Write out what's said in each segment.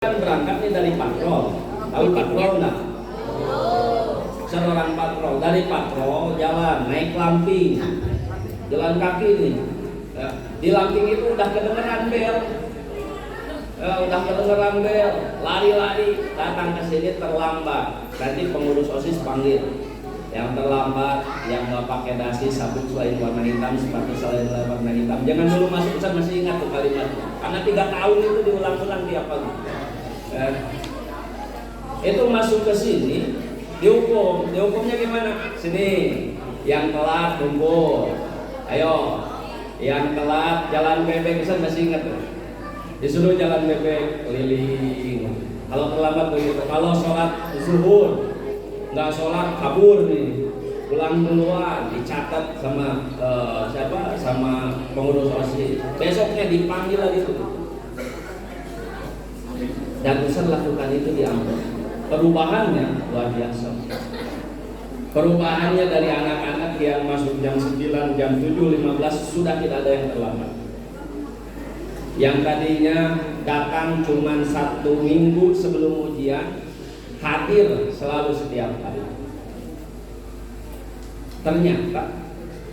Kan berangkat nih dari patrol, tahu patrol nggak? Seorang patrol dari patrol jalan naik lamping, jalan kaki nih. Di lamping itu udah kedengeran bel, lari-lari datang ke sini terlambat. Nanti pengurus OSIS panggil yang terlambat, yang nggak pakai dasi, sabuk selain warna hitam, sepatu selain warna hitam. Jangan dulu masuk, Ustaz masih ingat tuh kalimatnya. Karena 3 tahun itu diulang-ulang tiap pagi. Itu masuk ke sini dihukumnya gimana? Sini yang telat kumpul, ayo yang telat jalan bebek, Ustaz masih ingat tuh, disuruh jalan bebek keliling. Kalau terlambat begitu, kalau sholat zuhur nggak sholat kabur nih, pulang duluan, dicatat sama sama pengurus OSIS, besoknya dipanggil lagi tuh. Dan Ustaz lakukan itu di Ambon. Perubahannya luar biasa. Perubahannya dari anak-anak yang masuk jam 9, jam 7.15 sudah tidak ada yang terlambat. Yang tadinya datang cuma 1 minggu sebelum ujian, hadir selalu setiap hari. Ternyata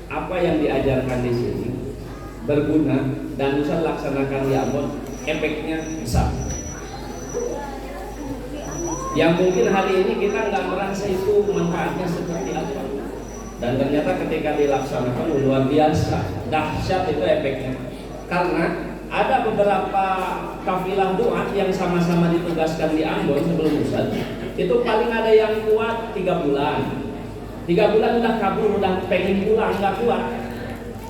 apa yang diajarkan di sini berguna dan Ustaz laksanakan di Ambon, efeknya besar. Yang mungkin hari ini kita nggak merasa itu manfaatnya seperti apa, dan ternyata ketika dilaksanakan luar biasa dahsyat itu efeknya. Karena ada beberapa kafilah doa yang sama-sama ditugaskan di Ambon sebelum Ustaz, itu paling ada yang kuat 3 bulan. 3 bulan udah kabur, udah pengen pulang, nggak kuat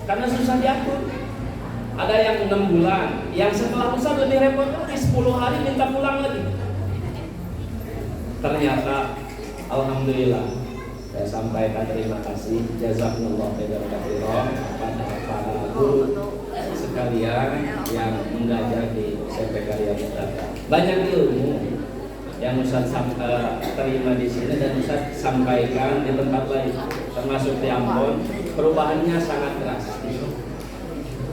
karena susah diatur. Ada yang 6 bulan, yang setelah Ustaz lebih repot lagi, 10 hari minta pulang lagi. Ternyata alhamdulillah saya sampaikan terima kasih jazakumullah khairan katsiran kepada para guru sekalian yang mengajar di SMP Karya Mustaka. Banyak ilmu yang Ustaz terima di sini dan Ustaz sampaikan di tempat lain, termasuk di Ambon. Perubahannya sangat drastis.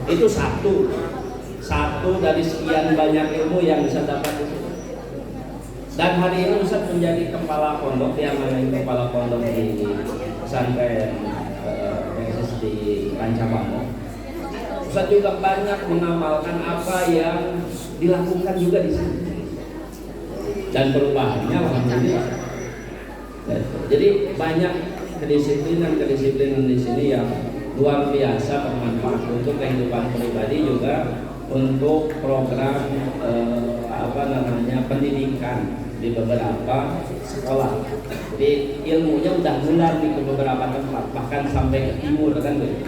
Itu satu dari sekian banyak ilmu yang bisa dapat itu. Dan hari ini Ustaz menjadi kepala pondok, yang mana kepala pondok di pesantren di Rancabamo. Ustaz juga banyak mengamalkan apa yang dilakukan juga di sini. Dan perubahannya alhamdulillah. Jadi banyak kedisiplinan di sini yang luar biasa bermanfaat untuk kehidupan pribadi, juga untuk program pendidikan di beberapa sekolah. Jadi ilmunya udah nular di beberapa tempat, bahkan sampai ke timur kan gitu.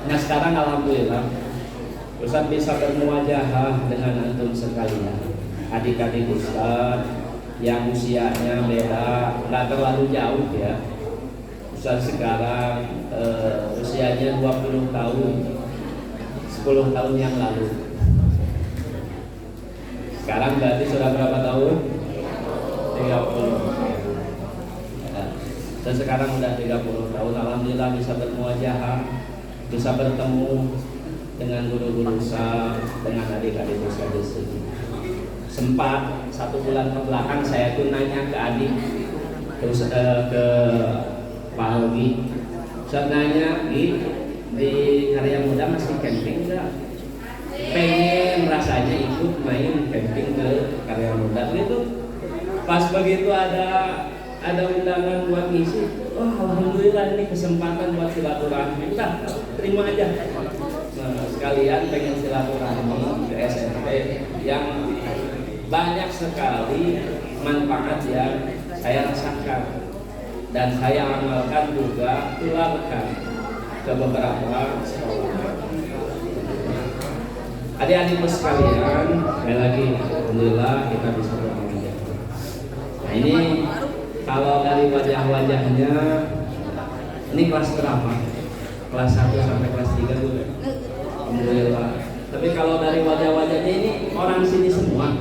Nah sekarang alhamdulillah Ustaz bisa bermuajahah dengan antum sekalian, adik-adik Ustaz yang usianya beda, nggak terlalu jauh ya. Ustaz sekarang usianya 20 tahun, 10 tahun yang lalu. Sekarang berarti sudah berapa tahun? 30. Dan sekarang udah 30 tahun, alhamdulillah bisa bermuajahah, bisa bertemu dengan guru-guru Ustaz, dengan adik-adik Ustaz di sini. Sempat 1 bulan ke belakang saya tuh nanya ke adik, ke Pak Alwi, Ustaz nanya, di Karya Muda masih camping enggak? Pengen rasanya ikut main camping ke Karya Muda gitu. Pas begitu ada undangan buat ngisi, oh alhamdulillah ini kesempatan buat silaturahmi, udah terima aja. Nah, sekalian pengen silaturahmi ke SMP yang banyak sekali manfaat yang saya rasakan dan saya amalkan juga, tularkan ke beberapa sekolah. Adik-adik sekalian, sekali lagi alhamdulillah kita bisa bermuajah. Nah ini kalau dari wajah-wajahnya, ini kelas berapa? Kelas 1 sampai kelas 3 dulu. Alhamdulillah. Tapi kalau dari wajah-wajahnya ini orang sini semua,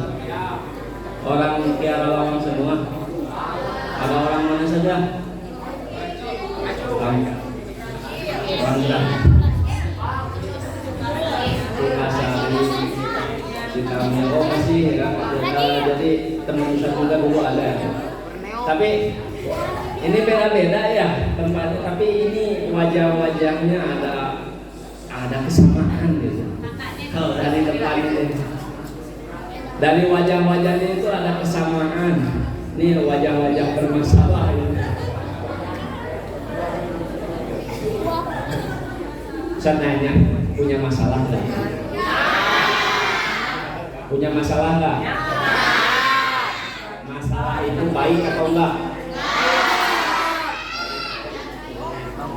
orang Kiara Lawang semua. Ada orang mana saja? Orang di kami masih ya. Jadi teman Ustaz juga dulu ada. Tapi ini beda-beda ya tempatnya. Tapi ini wajah-wajahnya ada kesamaan gitu. Kalau dari depan ini, dari wajah-wajahnya itu ada kesamaan. Ini wajah-wajah bermasalah. Saya nanya, punya masalah nggak? Punya masalah nggak? Masalah itu baik atau enggak?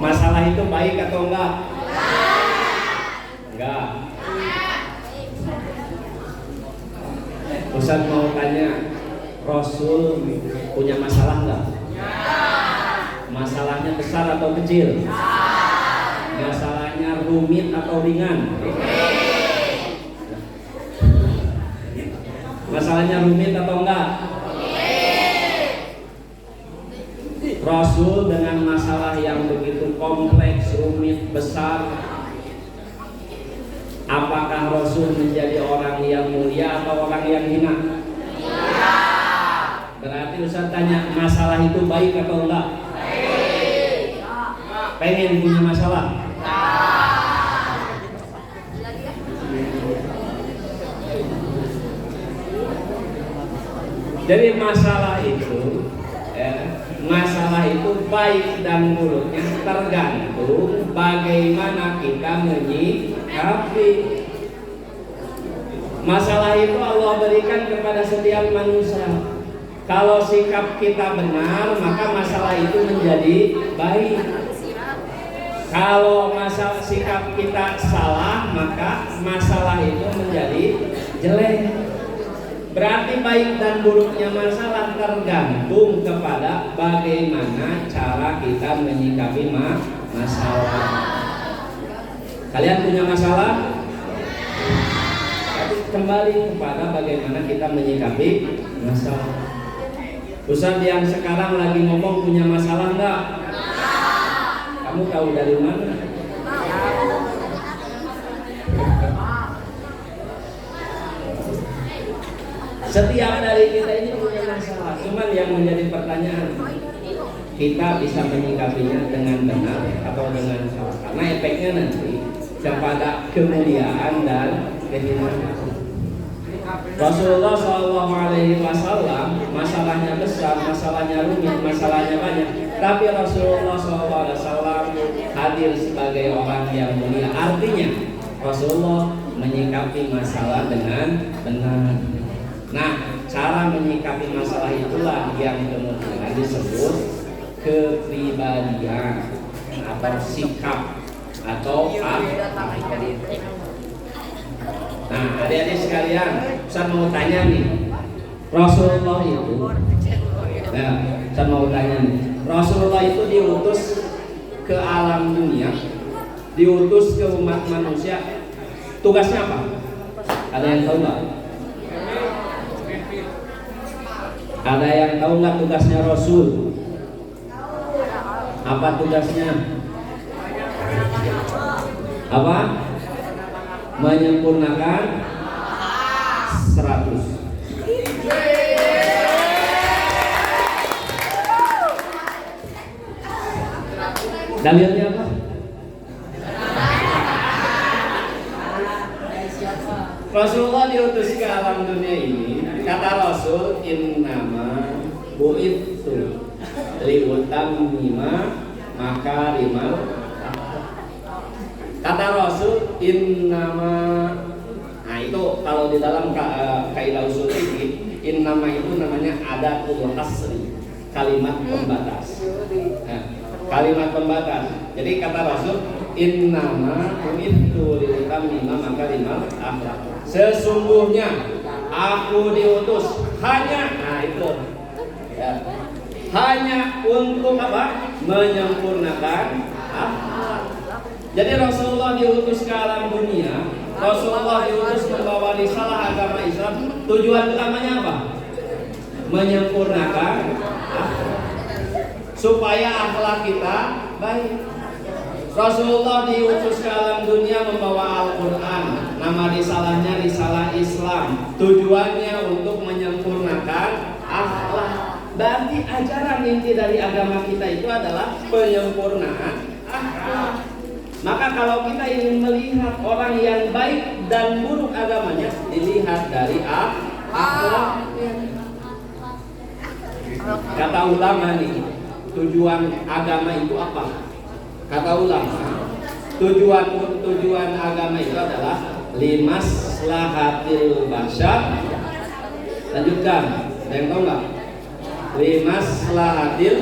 Masalah itu baik atau enggak? Enggak. Ustaz mau tanya, Rasul punya masalah enggak? Masalahnya besar atau kecil? Masalahnya rumit atau ringan? Masalahnya rumit atau enggak? Rasul dengan masalah yang begitu kompleks, rumit, besar, apakah Rasul menjadi orang yang mulia atau orang yang hina? Berarti Ustaz tanya, masalah itu baik atau enggak? Pengen punya masalah? Jadi masalah itu baik dan buruknya tergantung bagaimana kita menyikapi. Masalah itu Allah berikan kepada setiap manusia. Kalau sikap kita benar, maka masalah itu menjadi baik. Kalau sikap kita salah, maka masalah itu menjadi jelek. Berarti baik dan buruknya masalah tergantung kepada bagaimana cara kita menyikapi masalah. Kalian punya masalah? Tapi kembali kepada bagaimana kita menyikapi masalah. Ustaz yang sekarang lagi ngomong punya masalah enggak? Kamu tahu dari mana? Setiap dari kita ini punya masalah. Cuman yang menjadi pertanyaan, kita bisa menyikapinya dengan benar atau dengan salah? Karena efeknya nanti kepada kemuliaan dan kehinaan. Rasulullah SAW masalahnya besar, masalahnya rumit, masalahnya banyak. Tapi Rasulullah SAW hadir sebagai orang yang mulia. Artinya Rasulullah menyikapi masalah dengan benar. Nah, cara menyikapi masalah itulah yang kemudian disebut kepribadian atau sikap atau akhlak. Nah, adik-adik sekalian, saya mau tanya nih, Rasulullah itu, saya mau tanya nih, Rasulullah itu diutus ke alam dunia, diutus ke umat manusia, tugasnya apa? Ada yang tahu nggak? Ada yang tahu nggak tugasnya Rasul? Apa tugasnya? Apa? Menyempurnakan 100. Dalilnya apa? Rasulullah diutus ke alam dunia ini. Kata Rasul, innama bu'itsu liutammima makarimal. Kata Rasul, innama. Nah itu kalau di dalam kaidah usul fikih, innama itu namanya adatul hasri, kalimat pembatas. Nah, kalimat pembatas. Jadi kata Rasul, innama bu'itsu liutammima makarimal akhlak. Sesungguhnya aku diutus hanya, nah itu ya, hanya untuk apa? Menyempurnakan akhlak. Jadi Rasulullah diutus ke alam dunia, Rasulullah diutus membawa risalah agama Islam. Tujuan utamanya apa? Menyempurnakan akhlak, supaya akhlak kita baik. Rasulullah diutus ke alam dunia membawa Al-Quran. Nama risalahnya risalah Islam. Tujuannya untuk menyempurnakan Berarti ajaran inti dari agama kita itu adalah penyempurnaan akhlak. Maka kalau kita ingin melihat orang yang baik dan buruk agamanya, dilihat dari akhlaknya. Kata ulama nih, tujuan agama itu apa? Kata ulama, tujuan agama itu adalah limaslahatil basyar. Lanjutkan, ada yang tahu nggak? Limaslahatil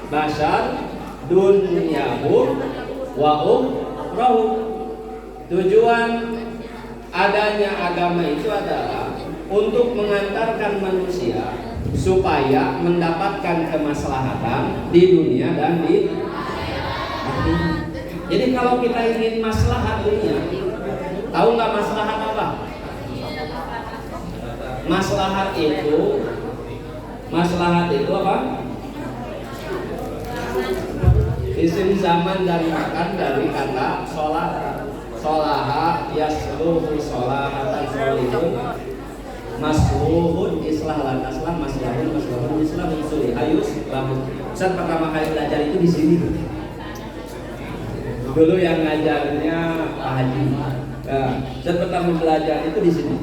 basyar dunyahum wa ukhrahu. Tujuan adanya agama itu adalah untuk mengantarkan manusia supaya mendapatkan kemaslahatan di dunia dan di akhirat. Jadi kalau kita ingin maslahat dunia, tahu nggak maslahat apa? Maslahat itu apa? Isim zaman dan makan dari kata sholat. Sholaha yasluhu sholahatan sholihun masluhun islah lan aslah maslahun islah unsuri ayus lahun. Ustaz pertama kali belajar itu di sini. Dulu yang ngajarnya Pak Haji. Ustaz pertama belajar itu di sini.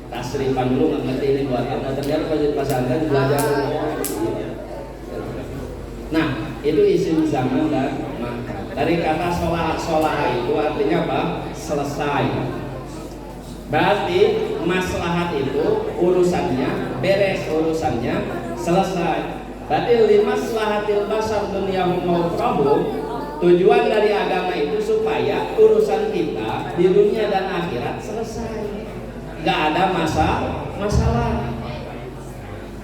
Tasrifan dulu nggak ngerti ini buat apa. Ternyata pas di pesantren belajar. Nah, itu isim zaman dan makan. Dari kata sholah itu artinya apa? Selesai. Berarti maslahat itu urusannya beres, urusannya selesai. Berarti limaslahatil basar dunyahum wa ukhrahu. Tujuan dari agama itu supaya urusan kita di dunia dan akhirat selesai. Gak ada masalah.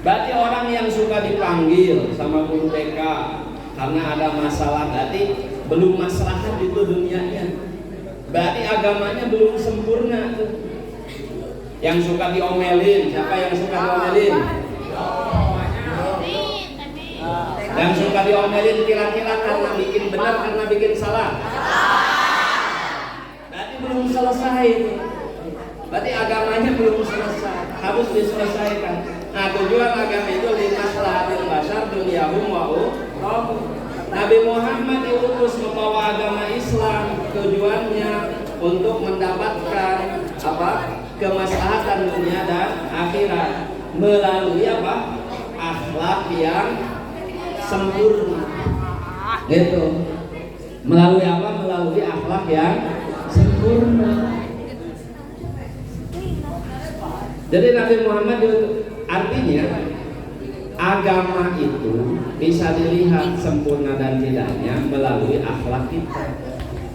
Berarti orang yang suka dipanggil sama guru BK karena ada masalah, berarti belum maslahat itu dunianya. Berarti agamanya belum sempurna tuh. Yang suka diomelin, siapa yang suka diomelin? Yang suka diomelin kira-kira karena bikin benar, karena bikin salah. Berarti belum selesai. Berarti agamanya belum selesai, harus diselesaikan. Nah, tujuan agama itu limaslahatil basyar dunyahum wa ukhrahu. Nabi Muhammad diutus membawa agama Islam, tujuannya untuk mendapatkan apa? Kemaslahatan dunia dan akhirat melalui apa? Akhlak yang sempurna. Gitu. Melalui apa? Melalui akhlak yang sempurna. Jadi Nabi Muhammad artinya agama itu bisa dilihat sempurna dan tidaknya melalui akhlak kita.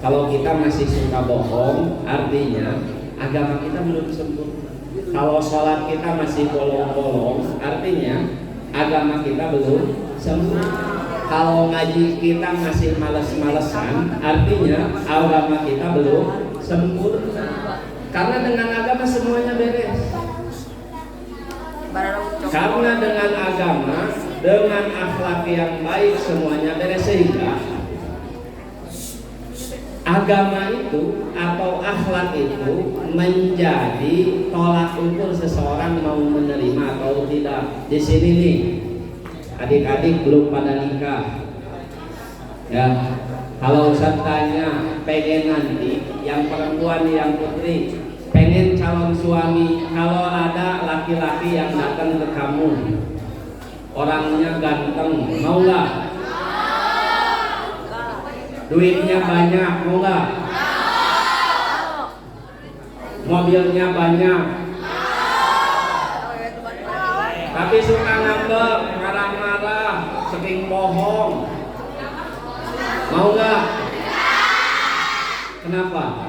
Kalau kita masih suka bohong, artinya agama kita belum sempurna. Kalau sholat kita masih bolong-bolong, artinya agama kita belum sempurna. Kalau ngaji kita masih males-malesan, artinya agama kita belum sempurna. Karena dengan agama semuanya beres. Karena dengan agama, dengan akhlak yang baik semuanya beres, sehingga agama itu atau akhlak itu menjadi tolak ukur seseorang mau menerima atau tidak. Di sini nih, adik-adik belum pada nikah. Ya, kalau Ustaz tanya pengen nanti yang perempuan yang putri pengen calon suami, kalau ada laki-laki yang datang ke kamu orangnya ganteng, mau nggak? Duitnya banyak, mau nggak? Mobilnya banyak, tapi suka ngambek, marah-marah, sering bohong, mau nggak? Kenapa?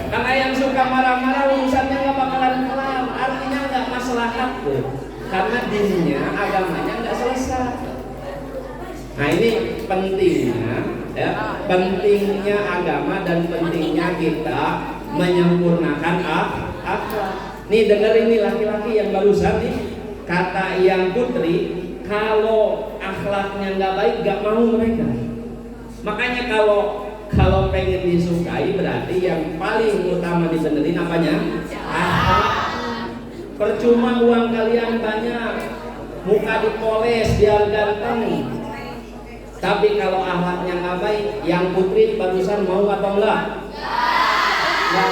Karena yang suka marah-marah urusannya nggak bakalan kelar, artinya nggak maslahat tuh. Karena dirinya, agamanya nggak selesai. Nah ini pentingnya, ya, pentingnya agama dan pentingnya kita menyempurnakan akhlak. Nih dengar ini laki-laki yang barusan nih, kata yang putri, kalau akhlaknya nggak baik nggak mau mereka. Makanya kalau pengen disukai berarti yang paling utama dibenerin apanya? Akhlak. Percuma uang kalian banyak, muka dipoles biar ganteng. Tapi kalau akhlaknya nggak baik, yang putri barusan mau atau enggak? Nah,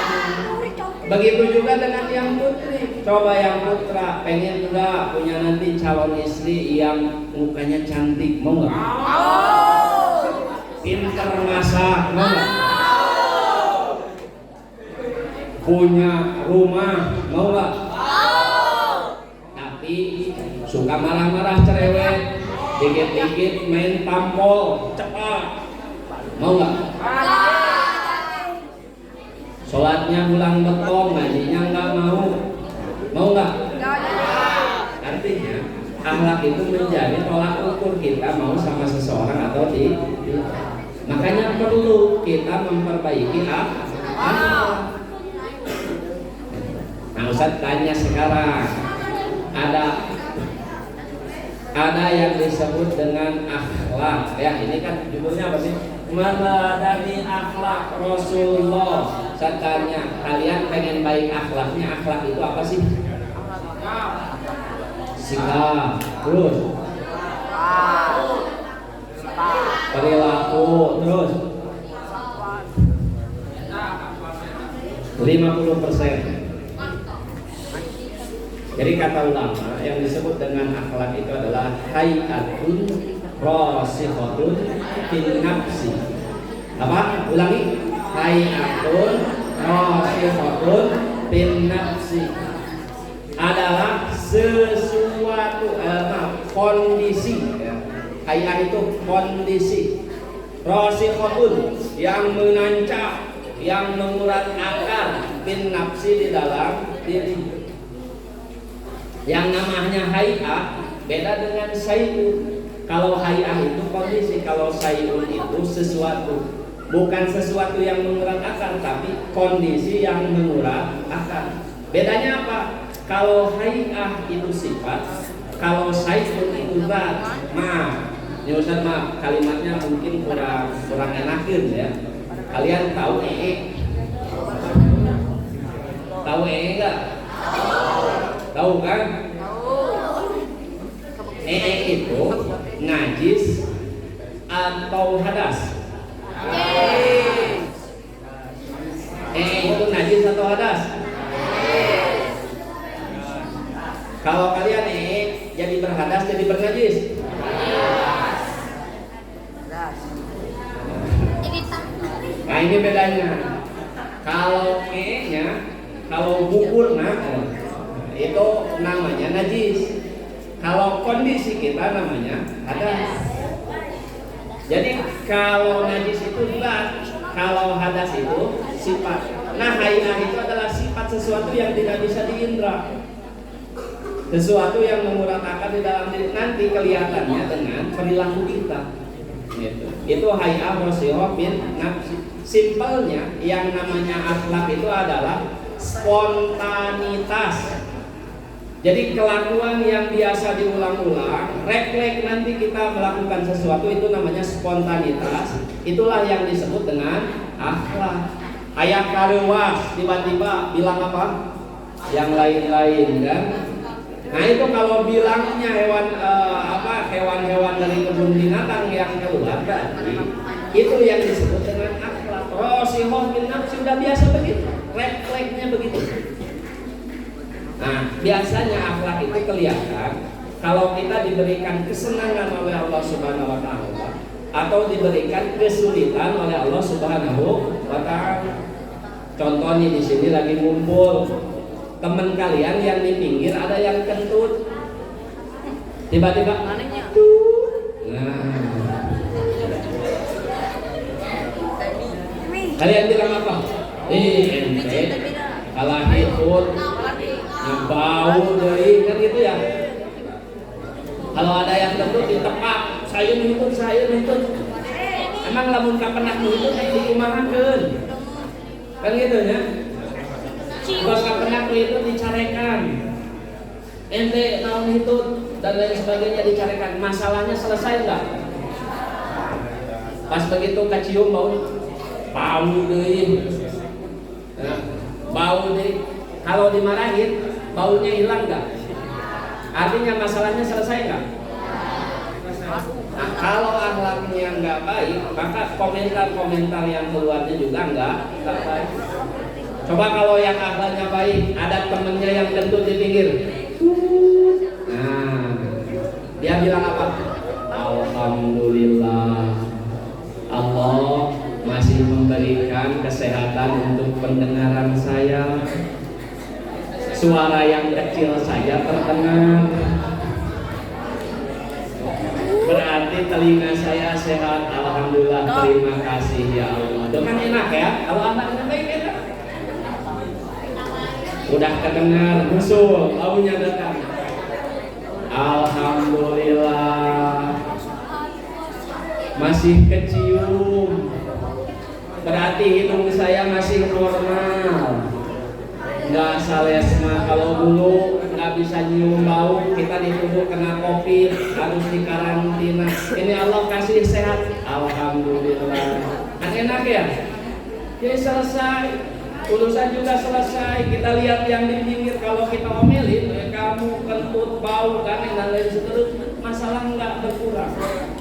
begitu juga dengan yang putri. Coba yang putra pengen enggak punya nanti calon istri yang mukanya cantik, mau nggak? Pinter masak, mau nggak? Punya rumah, mau nggak? Tapi suka marah-marah cerewet, dikit-dikit main tampol, cepat, mau nggak? Sholatnya ulang betong, ngajinya nggak mau nggak? Artinya akhlak itu menjadi tolak ukur kita mau sama seseorang atau tidak. Makanya perlu kita memperbaiki akhlak. Nah, Ustaz tanya sekarang, ada yang disebut dengan akhlak. Ya, ini kan judulnya apa sih? Meladani akhlak Rasulullah. Saya tanya, kalian pengen baik akhlaknya, akhlak itu apa sih? Sikap, terus perilaku, terus 50%. Jadi kata ulama yang disebut dengan akhlak itu adalah hayatun rasikhatun fil nafsi. Apa? Ulangi. Hayatun rasikhatun fil nafsi adalah sesuatu kondisi. Hayat itu kondisi. Rasikhatun yang menancap, yang mengurat akar fil nafsi di dalam diri. Yang namanya hay'ah beda dengan sayun. Kalau hay'ah itu kondisi, kalau sayun itu sesuatu. Bukan sesuatu yang mengurat akar, tapi kondisi yang mengurat akar. Bedanya apa? Kalau hay'ah itu sifat, kalau sayun itu zat. Maaf, ini Ustaz maaf, kalimatnya mungkin kurang enakin ya. Kalian tahu Tahu enggak? Tahu kan? Itu najis atau hadas? Itu najis atau hadas? Kalau kalian jadi berhadas, jadi bernajis? Nah, ini bedanya. Kalau kalau bukurna itu namanya najis. Kalau kondisi kita namanya hadas. Jadi kalau najis itu zat, kalau hadas itu sifat. Nah, hay'ah itu adalah sifat sesuatu yang tidak bisa diindra. Sesuatu yang mengurat akar di dalam diri, nanti kelihatannya dengan perilaku kita. Gitu. Itu hay'ah rasikhatun fil nafsi. Simpelnya yang namanya akhlak itu adalah spontanitas. Jadi kelakuan yang biasa diulang-ulang, refleks nanti kita melakukan sesuatu itu namanya spontanitas. Itulah yang disebut dengan akhlak. Ayat karewas tiba-tiba bilang apa? Yang lain-lain kan? Nah itu kalau bilangnya hewan-hewan dari kebun binatang yang keluar tadi, itu yang disebut dengan akhlak. Rasikhatun fil nafsi sudah biasa begitu, refleksnya begitu. Nah, biasanya akhlak itu kelihatan kalau kita diberikan kesenangan oleh Allah Subhanahu wa taala atau diberikan kesulitan oleh Allah Subhanahu wa taala. Contohnya di sini lagi ngumpul, teman kalian yang di pinggir ada yang kentut. Tiba-tiba nah. Kalian bilang apa? Ente kalah ikut bau dari kan gitu ya. Kalau ada yang kentut ditepak, sayun itu. Emang lamun ka pernah itu dikumahakeun. Kan gitu ya. Terus ka pernah itu dicarekan. Ente naon itu dan lain sebagainya dicarekan. Masalahnya selesai enggak? Pas begitu kacium bau deui. Bau deui. Kalau dimarahin baunya hilang nggak? Artinya masalahnya selesai nggak? Nah, kalau akhlaknya nggak baik, maka komentar-komentar yang keluarnya juga nggak baik. Coba kalau yang akhlaknya baik, ada temennya yang kentut di pinggir, nah dia bilang apa? Alhamdulillah, Allah masih memberikan kesehatan untuk pendengaran saya. Suara yang kecil saja terdengar. Berarti telinga saya sehat. Alhamdulillah, terima kasih ya Allah. Itu kan enak ya. Kalau anaknya baik enak. Udah kedengar musuh, baunya datang. Alhamdulillah, masih kecium. Berarti hidung saya masih normal. Nggak salesma. Kalau dulu nggak bisa nyium bau, kita dituduh kena COVID, harus dikarantina. Ini Allah kasih sehat, alhamdulillah. Kan enak ya? Jadi selesai, urusan juga selesai. Kita lihat yang di pinggir, kalau kita omelin, kamu kentut, bau, dan lain seterusnya, masalah nggak berkurang.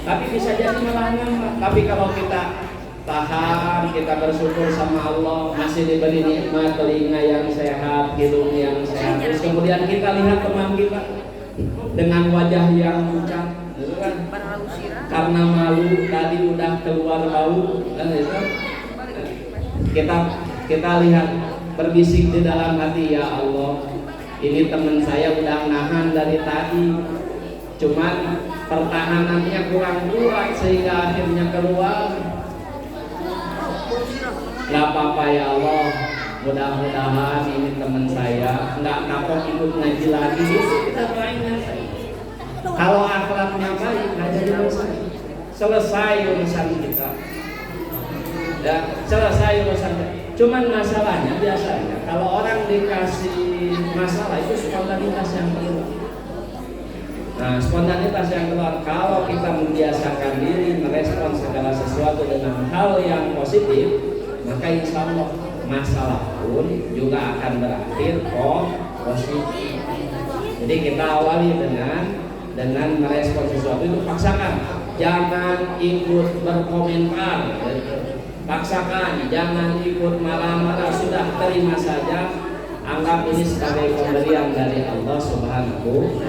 Tapi bisa jadi malah nambah. Tapi kalau kita tahan, kita bersyukur sama Allah masih diberi nikmat telinga yang sehat, hidung yang sehat. Terus kemudian kita lihat teman kita dengan wajah yang pucat, gitu kan? Karena malu tadi udah keluar bau, kan itu. Kita lihat berbisik di dalam hati, ya Allah, ini teman saya udah nahan dari tadi, cuman pertahanannya kurang kuat sehingga akhirnya keluar. Gak apa-apa ya Allah, mudah-mudahan ini teman saya nggak kapok ikut ngaji lagi. Kita doain. Kalau akhlaknya baik, nggak jadi masalah. Selesai urusan kita. Ya, selesai urusan kita. Cuman masalahnya biasanya kalau orang dikasih masalah itu spontanitas yang keluar. Nah, spontanitas yang keluar, kalau kita membiasakan diri merespon segala sesuatu dengan hal yang positif, maka insya Allah masalah pun juga akan berakhir positif. Jadi kita awali dengan merespon sesuatu itu, paksakan, jangan ikut berkomentar, paksakan, jangan ikut marah-marah, sudah terima saja, anggap ini sebagai pemberian dari Allah Subhanahu.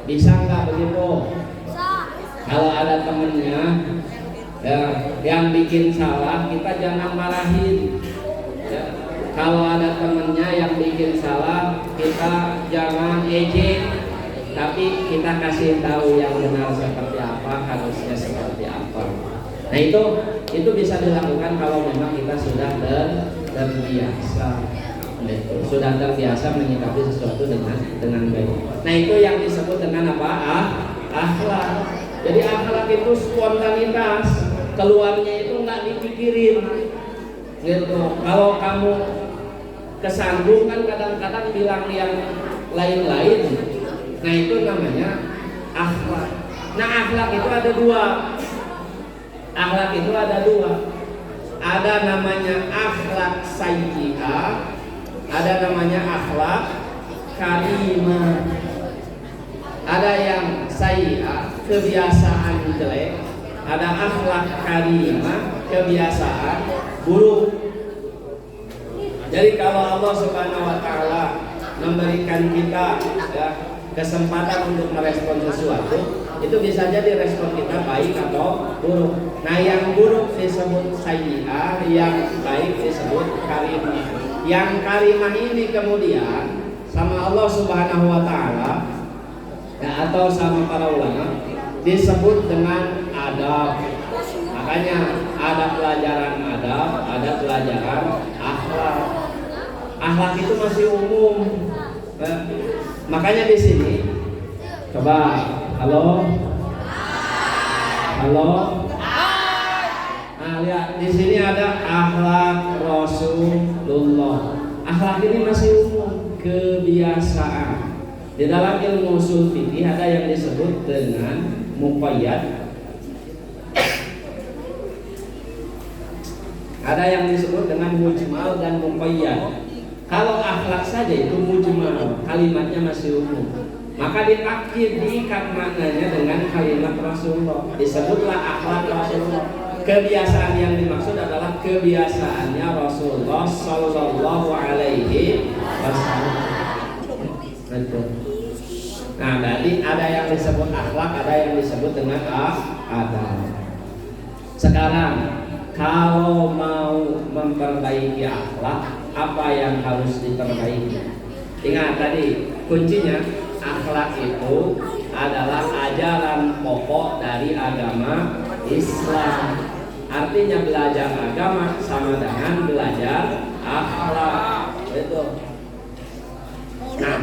Bisa nggak begitu? Kalau ada temennya ya, yang bikin salah, kita jangan marahin. Ya. Kalau ada temennya yang bikin salah, kita jangan ejek, tapi kita kasih tahu yang benar seperti apa, harusnya seperti apa. Nah itu bisa dilakukan kalau memang kita sudah terbiasa. Sudah terbiasa menyikapi sesuatu dengan baik. Nah itu yang disebut dengan apa? Akhlak. Jadi akhlak itu spontanitas, keluarnya itu nggak dipikirin. Gitu. Kalau kamu kesandung kan kadang-kadang bilang yang lain-lain. Nah itu namanya akhlak. Nah akhlak itu ada dua. Akhlak itu ada dua. Ada namanya akhlak sayyi'ah, ada namanya akhlak karimah. Ada yang sayyi'ah, kebiasaan jelek. Ada akhlak karimah, kebiasaan buruk. Jadi kalau Allah Subhanahu wa taala memberikan kita ya, kesempatan untuk merespon sesuatu, itu bisa jadi respon kita baik atau buruk. Nah yang buruk disebut sayyi'ah, yang baik disebut karimah. Yang karimah ini kemudian sama Allah Subhanahu wa taala ya, atau sama para ulama disebut dengan adab. Makanya ada pelajaran adab, ada pelajaran akhlak. Akhlak itu masih umum. Makanya di sini coba halo. Nah, lihat di sini ada akhlak Rasulullah. Akhlak ini masih umum, kebiasaan. Di dalam ilmu ushul fikih ada yang disebut dengan muqayyad. Ada yang disebut dengan mujmal dan muqayyad. Kalau akhlak saja itu mujmal, kalimatnya masih umum. Maka ditakkid, diikat maknanya dengan kalimat Rasulullah. Disebutlah akhlak Rasulullah. Kebiasaan yang dimaksud adalah kebiasaannya Rasulullah Sallallahu Alaihi Wasallam. Nah, berarti ada yang disebut akhlak, ada yang disebut dengan adab. Sekarang, kalau mau memperbaiki akhlak, apa yang harus diperbaiki? Ingat tadi kuncinya, akhlak itu adalah ajaran pokok dari agama Islam. Artinya belajar agama sama dengan belajar akhlak. Itu. Nah,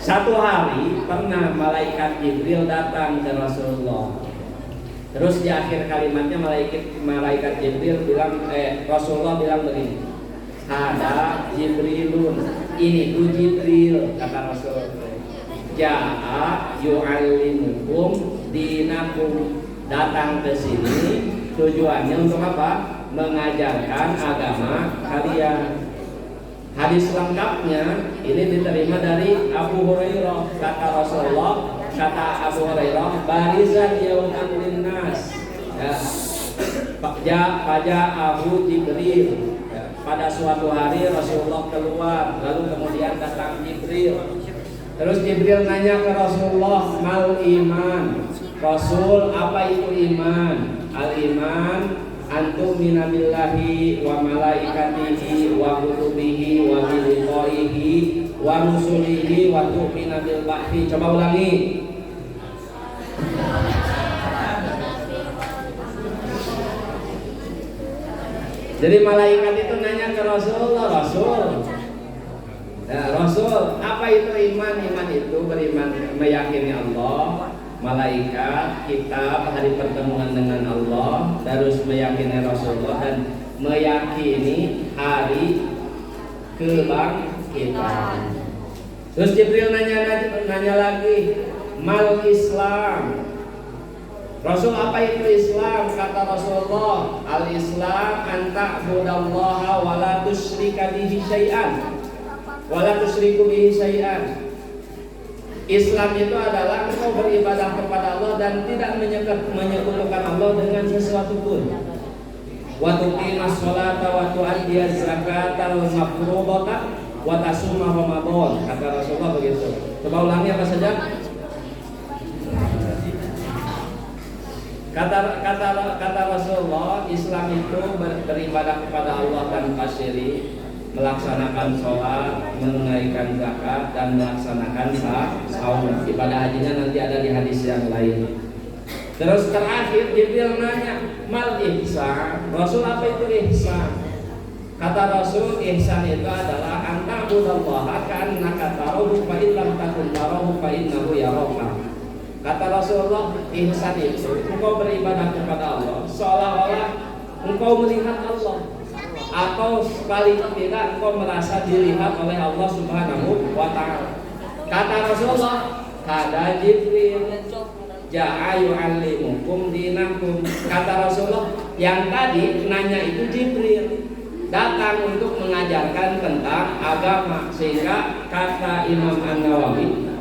satu hari pernah malaikat Jibril datang ke Rasulullah. Terus di akhir kalimatnya malaikat Jibril bilang, Rasulullah bilang begini, ada Jibrilun, ini ku Jibril, kata Rasulullah. Ja'a yu'allimukum dinakum, datang ke sini tujuannya untuk apa? Mengajarkan agama kalian. Hadis lengkapnya ini diterima dari Abu Hurairah. Kata Rasulullah, kata Abu Hurairah, barizan yauman linnas. Pada Abu Jibril. Pada suatu hari Rasulullah keluar, lalu kemudian datang Jibril. Terus Jibril nanya ke Rasulullah, mal iman. Rasul, apa itu iman? Al iman antum minabillahi wa malaikatihi wa kutubihi wa biliqaihi wa rusulihi wa tu'mina bil ba'thi. Coba ulangi. Jadi malaikat itu nanya ke Rasulullah, Rasul, apa itu iman? Iman itu beriman, meyakini Allah, malaikat, kitab, hari pertemuan dengan Allah, terus meyakini Rasulullah dan meyakini hari kebangkitan. Terus Jibril nanya lagi, mal Islam. Rasul, apa itu Islam? Kata Rasulullah, al-Islam an ta'budallaha wa la tusyrika bihi syai'an wa la tusyriku bihi syai'an. Islam itu adalah engkau beribadah kepada Allah dan tidak menyekutukan Allah dengan sesuatu pun. Wa tuqimas sholata wa tu'addiyaz zakata wal mafruḍata wa tasuma Ramadan. Kata Rasulullah begitu. Coba ulangi apa saja? Kata Rasulullah, Islam itu beribadah kepada Allah tanpa syirik, melaksanakan sholat, menunaikan zakat, dan melaksanakan saum. Ibadah hajinya nanti ada di hadis yang lain. Terus terakhir Jibril nanya, mal ihsan. Rasul, apa itu ihsan? Kata Rasul, ihsan itu adalah anta'budallaha ka'annaka tarahu fa in lam takun tarahu fa innahu yaraka. Kata Rasulullah, ihsan itu engkau beribadah kepada Allah seolah-olah engkau melihat Allah, atau paling tidak engkau merasa dilihat oleh Allah Subhanahu wa ta'ala. Kata Rasulullah, kata Jibril, ja'a yu'allimukum dinakum. Kata Rasulullah, yang tadi nanya itu Jibril, datang untuk mengajarkan tentang agama. Sehingga kata Imam An-Nawawi,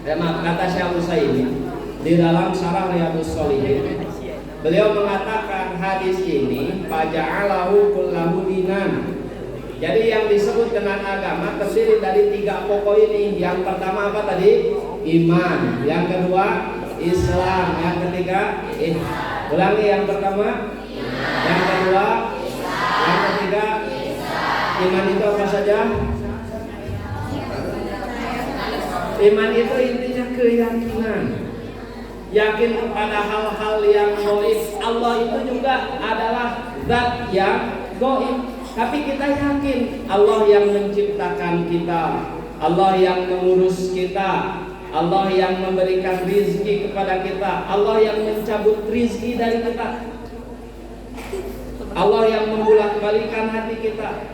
kata Syekh Utsaimin di dalam Syarah Riyadhus Shalihin, beliau mengatakan hadis ini faja'alahu kullahu dinan. Jadi yang disebut dengan agama terdiri dari 3 pokok ini. Yang pertama apa tadi? Iman. Yang kedua Islam. Yang ketiga ulangi, yang pertama iman. Yang kedua Islam. Yang ketiga Islam. Iman itu apa saja? Iman itu intinya keyakinan, yakin kepada hal-hal yang gaib. Allah itu juga adalah zat yang gaib, tapi kita yakin Allah yang menciptakan kita, Allah yang mengurus kita, Allah yang memberikan rizki kepada kita, Allah yang mencabut rizki dari kita, Allah yang membolak-balikan hati kita,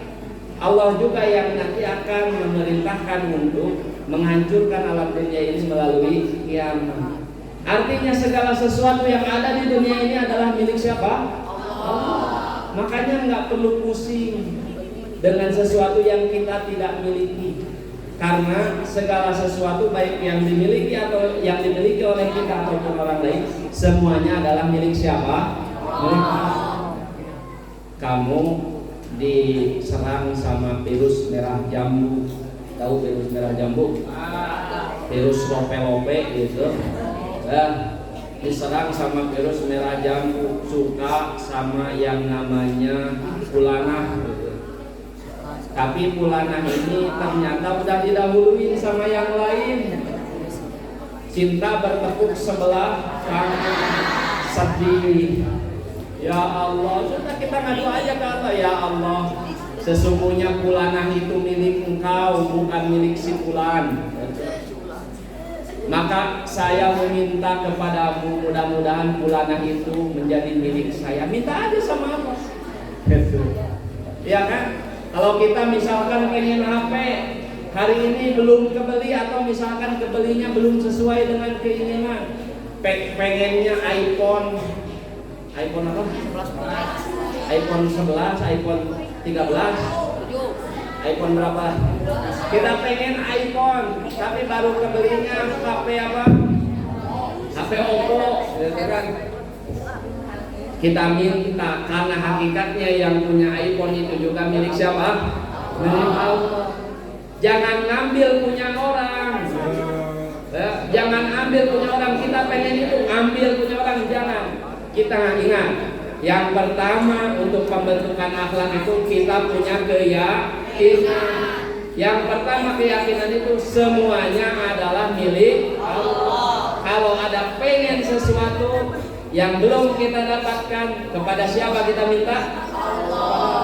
Allah juga yang nanti akan memerintahkan untuk menghancurkan alam dunia ini melalui kiamat. Artinya segala sesuatu yang ada di dunia ini adalah milik siapa? Allah. Makanya nggak perlu pusing. dengan sesuatu yang kita tidak miliki. Karena segala sesuatu baik yang dimiliki atau yang dimiliki oleh kita ataupun orang lain, semuanya adalah milik siapa? Milik Allah. Kamu diserang sama virus merah jambu. Tahu virus merah jambu? Virus lope-lope gitu. Diserang sama virus merah jambu, suka sama yang namanya pulanah. Tapi pulanah ini ternyata udah didahuluin sama yang lain. Cinta bertepuk sebelah tangan, sedih. Ya Allah, sudah kita ngadu aja ke Allah. Ya Allah, sesungguhnya pulanah itu milik Engkau, bukan milik si fulan. Maka saya meminta kepadamu, mudah-mudahan pulanah itu menjadi milik saya. Minta aja sama Allah. Ya kan? Kalau kita misalkan pengen HP, hari ini belum kebeli atau misalkan kebelinya belum sesuai dengan keinginan, pengennya iPhone apa? iPhone 11, iPhone 13, iPhone berapa? Kita pengen iPhone, tapi baru kebelinya HP apa? HP Oppo, gitu kan? Kita minta karena hakikatnya yang punya iPhone itu juga milik siapa? Milik Allah. Jangan ngambil punya orang. Jangan ambil punya orang. Kita pengen itu ambil punya orang, jangan. Kita ingat, yang pertama untuk pembentukan akhlak itu kita punya keyakinan. Yang pertama keyakinan itu semuanya adalah milik Allah. Kalau ada pengen sesuatu yang belum kita dapatkan, kepada siapa kita minta? Allah.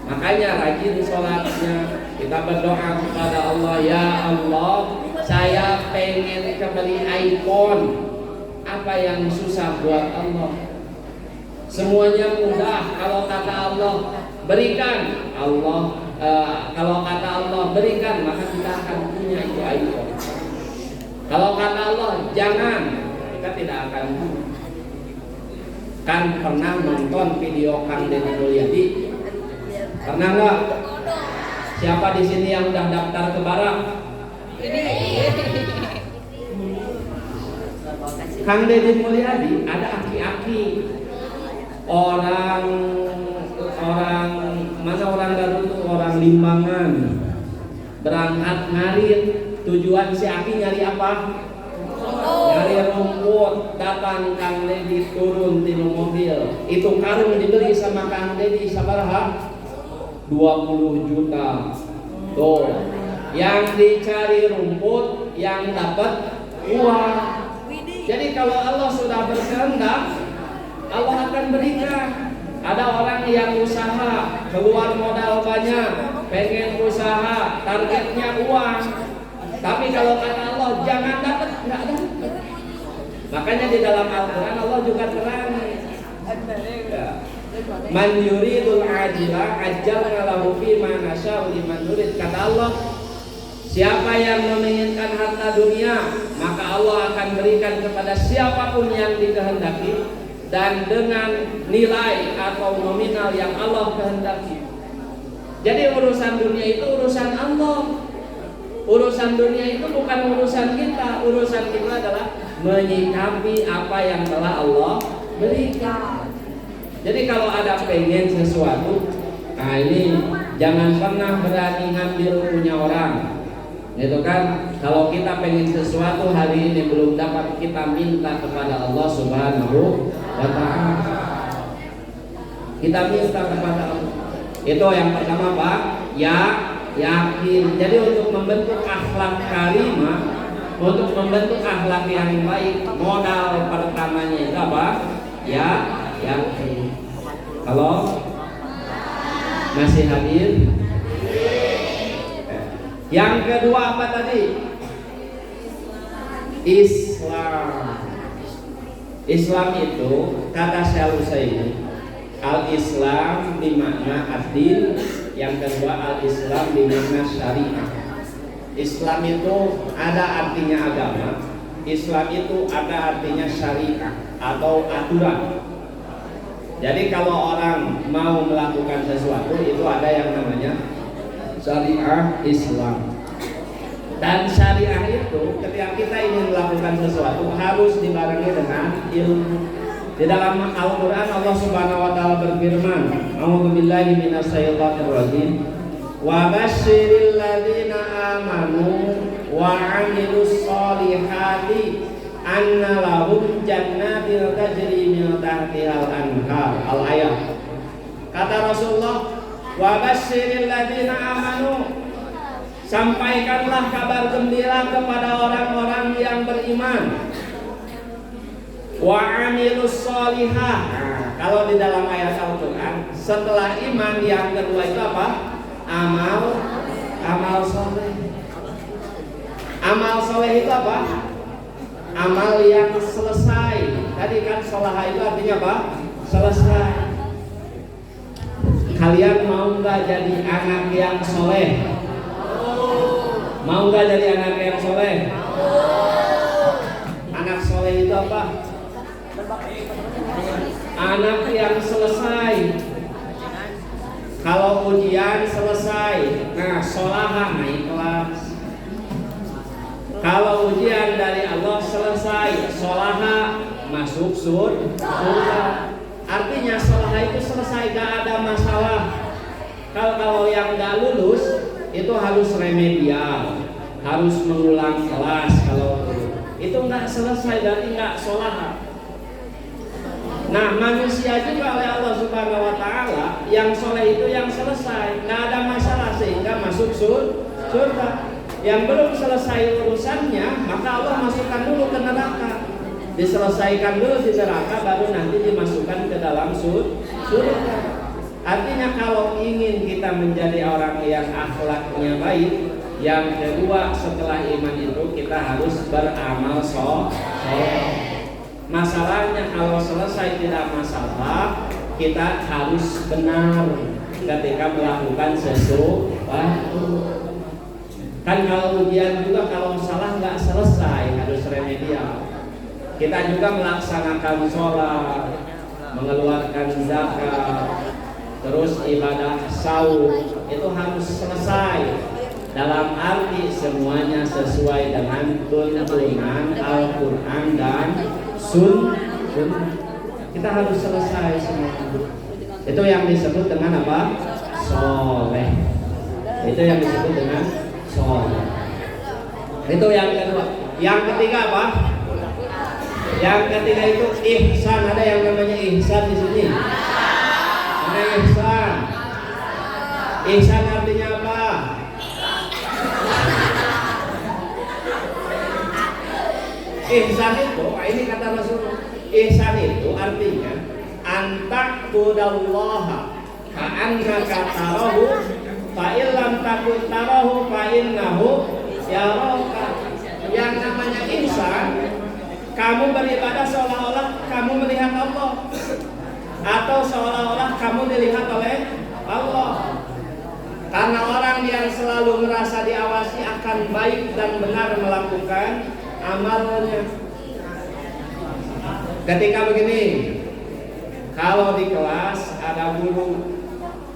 Makanya rajin sholatnya, kita berdoa kepada Allah, ya Allah, saya pengen kebeli iPhone. Apa yang susah buat Allah? Semuanya mudah. Kalau kata Allah berikan, Allah kalau kata Allah berikan, maka kita akan punya itu iPhone. Kalau kata Allah jangan, kita tidak akan. Kan pernah nonton video Kang Deddy Mulyadi? Pernah nggak? Siapa di sini yang udah daftar ke Barak? Kang Deddy Mulyadi ada aki-aki orang mana orang Garut tuh, orang Limbangan, berangkat ngarit. Tujuan si aki nyari apa? Nyari rumput. Datang Kang Deddy turun di mobil. Itu karung dibeli sama Kang Deddy sabaraha? 20 juta. Tuh, yang dicari rumput, yang dapat uang. Jadi kalau Allah sudah berkehendak, Allah akan berikan. Ada orang yang usaha, keluar modal banyak, pengen usaha, targetnya uang. Tapi kalau kata Allah jangan dapat, enggak dapat. Makanya di dalam Al-Quran Allah juga terang. Ya. Man yuridul ajila ajjalna lahu fi ma nasya'u liman nurid. Kata Allah, siapa yang menginginkan harta dunia, maka Allah akan berikan kepada siapapun yang dikehendaki, dan dengan nilai atau nominal yang Allah kehendaki. Jadi urusan dunia itu urusan Allah. Urusan dunia itu bukan urusan kita. Urusan kita adalah menyikapi apa yang telah Allah berikan. Jadi kalau ada pengen sesuatu, nah ini jangan pernah berani ngambil punya orang. Itu kan, kalau kita pengen sesuatu hari ini belum dapat, kita minta kepada Allah Subhanahu wa ta'ala. Kita minta kepada Allah. Itu yang pertama, Pak. Ya, yakin. Jadi untuk membentuk akhlak karimah, untuk membentuk akhlak yang baik, modal pertamanya itu apa? Ya, yakin. Kalau masih hadir? Yang kedua apa tadi? Islam. Islam itu kata Syekh Utsaimin, al-Islam bimakna ad-din. Yang kedua al-Islam bimakna syariah. Islam itu ada artinya agama. Islam itu ada artinya syariah atau aturan. Jadi kalau orang mau melakukan sesuatu itu ada yang namanya syariah Islam. Dan syariah itu ketika kita ingin melakukan sesuatu harus dibarengi dengan ilmu. Di dalam Al-Qur'an Allah Subhanahu wa taala berfirman, "A'udzubillahi minasyaitonir rajim. Wa basyiril ladzina amanu wa 'amilus sholihati anna lahum jannatin tajri min tahtihal anhar." Al-ayat. Kata Rasulullah, "Wa basyiril ladzina amanu." Sampaikanlah kabar gembira kepada orang-orang yang beriman. Wa 'amilus sholihah. Nah, kalau di dalam ayat Al-Qur'an setelah iman yang kedua itu apa? Amal soleh. Amal soleh itu apa? Amal yang selesai. Tadi kan sholah itu artinya apa? Selesai. Kalian mau nggak jadi anak yang soleh? Mau nggak jadi anak yang soleh? Anak soleh itu apa? Anak yang selesai. Kalau ujian selesai, nah sholahah naik kelas. Kalau ujian dari Allah selesai, sholahah masuk surga. Artinya sholahah itu selesai, gak ada masalah. Kalau yang gak lulus itu harus remedial, harus mengulang kelas. Kalau itu nggak selesai berarti nggak sholahah. Nah, manusia juga oleh Allah Subhanahu wa taala yang soleh itu yang selesai, nggak ada masalah sehingga masuk surga. Yang belum selesai urusannya, maka Allah masukkan dulu ke neraka. Diselesaikan dulu di neraka, baru nanti dimasukkan ke dalam surga. Artinya kalau ingin kita menjadi orang yang akhlaknya baik, yang kedua setelah iman itu kita harus beramal soleh. Masalahnya kalau selesai tidak masalah, kita harus benar ketika melakukan sesuatu. Kan kalau ujian juga kalau salah nggak selesai, harus remedial. Kita juga melaksanakan sholat, mengeluarkan zakat, terus ibadah saum itu harus selesai. Dalam arti semuanya sesuai dengan tuntunan Al-Quran dan Sunnah. Kita harus selesai semua. Itu yang disebut dengan apa? Soleh. Itu yang disebut dengan soleh. Itu yang kedua. Yang ketiga apa? Yang ketiga itu ihsan. Ada yang namanya ihsan di sini. Ada ihsan. Ihsan artinya apa? Ihsan itu, ini kata Rasulullah. Ihsan itu artinya antakbudallaha ka'annaka tarahu fa illam takun tarahu fa innahu yaraka. Yang namanya ihsan, kamu beribadah seolah-olah kamu melihat Allah, atau seolah-olah kamu dilihat oleh Allah. Karena orang yang selalu merasa diawasi akan baik dan benar melakukan amalnya. Ketika begini, kalau di kelas ada guru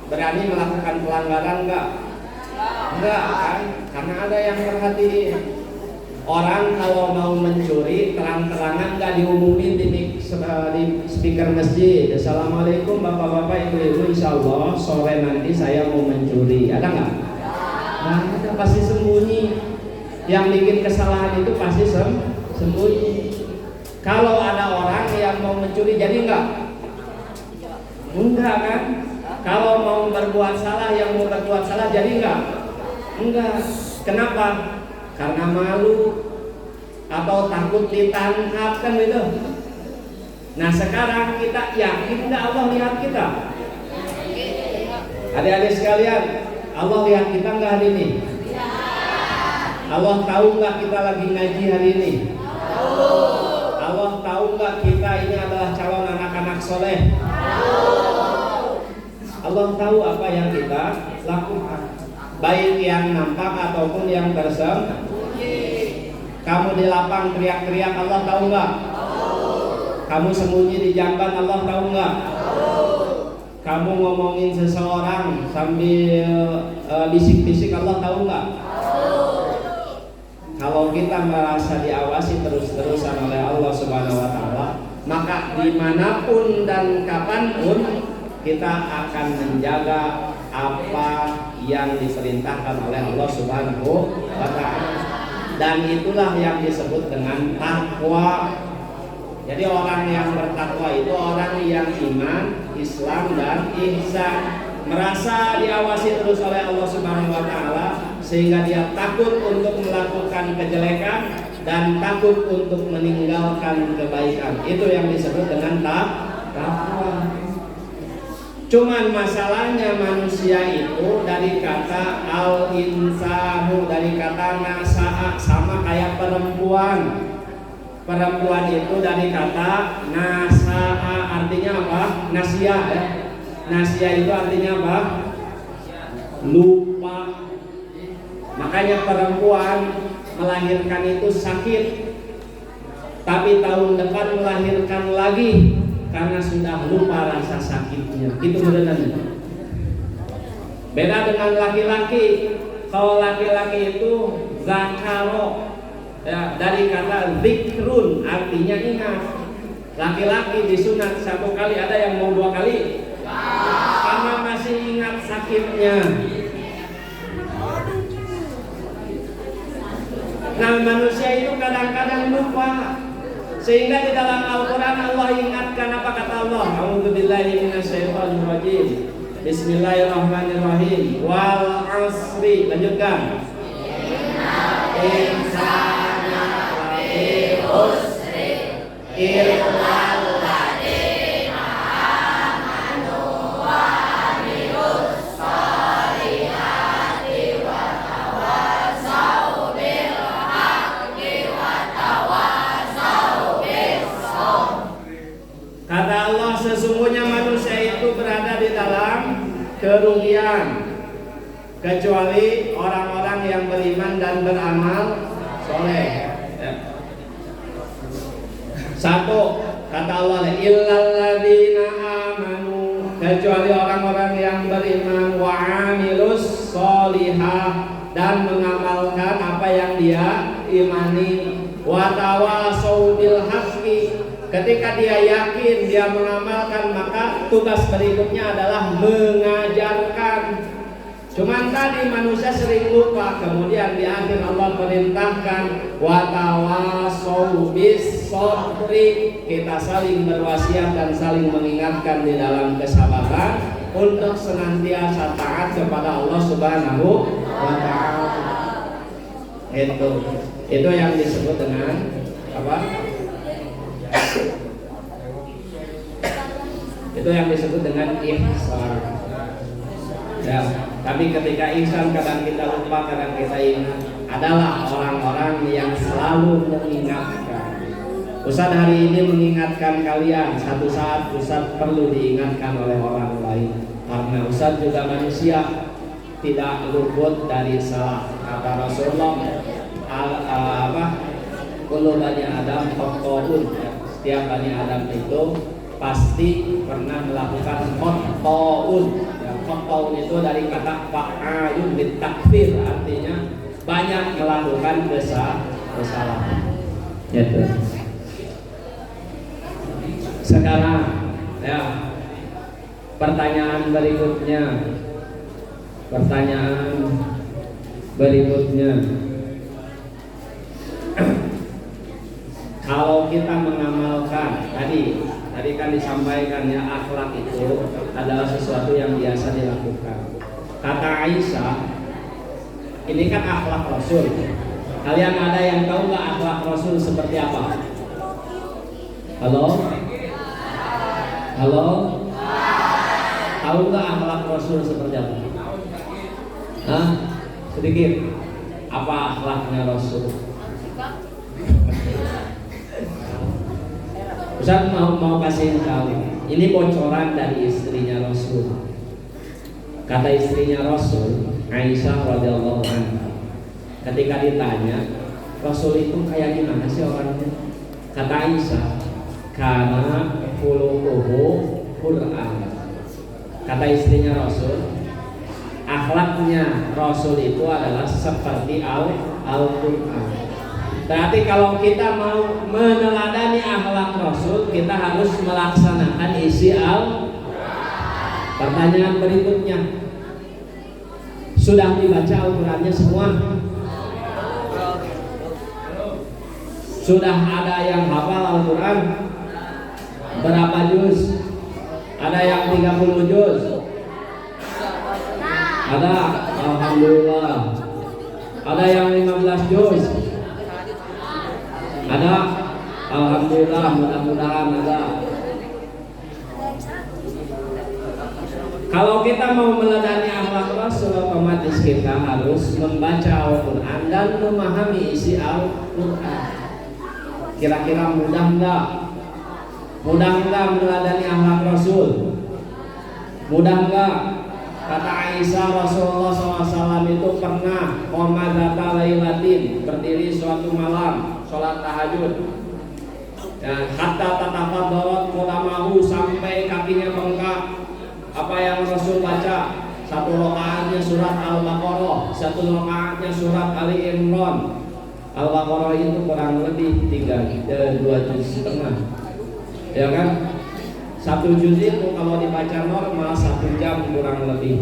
berani melakukan pelanggaran enggak? Enggak kan? Karena ada yang perhatiin. Orang kalau mau mencuri terang-terangan enggak diumumin di speaker masjid. Assalamualaikum bapak-bapak, ibu-ibu, insyaallah sore nanti saya mau mencuri. Ada enggak? Nah, ada, pasti sembunyi. Yang bikin kesalahan itu pasti sembunyi. Kalau ada orang yang mau mencuri jadi enggak? Enggak kan? Kalau mau berbuat salah, yang mau berbuat salah jadi enggak? Enggak. Kenapa? Karena malu atau takut ditangkap kan gitu. Nah sekarang kita yakin enggak Allah lihat kita? Adik-adik sekalian, Allah lihat kita enggak hari ini? Allah tahu enggak kita lagi ngaji hari ini? Allah tahu nggak kita ini adalah calon anak-anak soleh? Allah tahu apa yang kita lakukan, baik yang nampak ataupun yang tersembunyi. Kamu di lapang teriak-teriak, Allah tahu nggak? Kamu sembunyi di jamban, Allah tahu nggak? Kamu ngomongin seseorang sambil bisik-bisik Allah tahu nggak? Kalau kita merasa diawasi terus-terusan oleh Allah Subhanahu wa Ta'ala, maka dimanapun dan kapanpun kita akan menjaga apa yang diperintahkan oleh Allah Subhanahu wa Ta'ala. Dan itulah yang disebut dengan takwa. Jadi orang yang bertakwa itu orang yang iman, Islam dan ihsan, merasa diawasi terus oleh Allah Subhanahu wa Ta'ala, sehingga dia takut untuk melakukan kejelekan dan takut untuk meninggalkan kebaikan. Itu yang disebut dengan takwa. Cuman masalahnya manusia itu dari kata al-insanu, dari kata nasa'a, sama kayak perempuan. Perempuan itu dari kata nasa'a, artinya apa? Nasia ya. Nasia itu artinya apa? Lupa. Makanya perempuan melahirkan itu sakit, tapi tahun depan melahirkan lagi karena sudah lupa rasa sakitnya. Itu sebenarnya. Beda dengan laki-laki. Kalau laki-laki itu zakaro, ya, dari kata zikrun, artinya ingat. Laki-laki disunat 1 kali, ada yang mau 2 kali karena masih ingat sakitnya. Nah, manusia itu kadang-kadang lupa, sehingga di dalam Al-Quran Allah ingatkan apa kata Allah? A'udzubillahi minasyaitonirrajim. Bismillahirrahmanirrahim. Wal 'asri. Lanjutkan. Insana lafi khusri illal ladzina amanu wa 'amilus shalihati wa tawassaw bil haqqi wa tawassaw bis sabr. Kata Allah, sesungguhnya manusia itu berada di dalam kerugian kecuali orang-orang yang beriman dan beramal soleh. Satu, kata Allah, illal ladzina amanu, kecuali orang-orang yang beriman, wa amilus sholihah, dan mengamalkan apa yang dia imani, wa tawasau bil haqqi. Ketika dia yakin, dia mengamalkan, maka tugas berikutnya adalah mengajarkan. Cuman tadi manusia sering lupa, kemudian di akhir Allah perintahkan wa tawasau bis sabri, kita saling berwasiat dan saling mengingatkan di dalam kesabaran untuk senantiasa taat kepada Allah Subhanahu wa Ta'ala. Itu yang disebut dengan apa? Itu yang disebut dengan ihsan. Ya, tapi ketika ihsan kadang kita lupa, kadang kita ingat, adalah orang-orang yang selalu mengingatkan. Ustaz hari ini mengingatkan kalian, satu saat Ustaz perlu diingatkan oleh orang lain, karena Ustaz juga manusia, tidak luput dari salah. Kata Rasulullah, kullu bani Adam khata'un, setiap bani Adam itu pasti pernah melakukan khata'un. Khata'un itu dari kata fa'alun bitakfir, artinya banyak melakukan kesalahan. Gitu. Sekarang ya, pertanyaan berikutnya, kalau kita mengamalkan tadi kan disampaikan ya, akhlak itu adalah sesuatu yang biasa dilakukan. Kata Aisyah, ini kan akhlak Rasul. Kalian ada yang tahu nggak akhlak Rasul seperti apa? Halo? Tahu nggak akhlak Rasul seperti apa? Hah? Sedikit. Apa akhlaknya Rasul? Ustaz mau kasih tahu. Ini bocoran dari istrinya Rasul. Kata istrinya Rasul, Aisyah radhiyallahu anha, ketika ditanya Rasul itu kayak gimana sih orangnya? Kata Aisyah, kana khuluquhu Quran. Kata istrinya Rasul, akhlaknya Rasul itu adalah seperti Al-Quran. Berarti kalau kita mau meneladani akhlak Rasul, kita harus melaksanakan isi Pertanyaan berikutnya, sudah dibaca Al-Qurannya semua? Sudah ada yang hafal Al-Quran? Berapa juz? Ada yang 30 juz? Ada? Alhamdulillah. Ada yang 15 juz? Ada? Alhamdulillah, mudah-mudahan ada. Kalau kita mau meneladani akhlak Rasul, otomatis kita harus membaca Al-Quran dan memahami isi Al-Quran. Kira-kira mudah enggak? Mudah enggak meneladani akhlak Rasul? Mudah enggak? Kata Aisyah, Rasulullah SAW itu pernah qomadata lailatin, berdiri suatu malam sholat tahajud, ya, hatta tatafaddalat qadamahu, sampai kakinya bengkak. Apa yang Rasul baca? Satu rakaatnya surat Al-Baqarah, satu rakaatnya surat Ali Imran. Al-Baqarah itu kurang lebih 2 juz setengah, ya kan? 1 juz itu kalau dibaca normal 1 jam kurang lebih.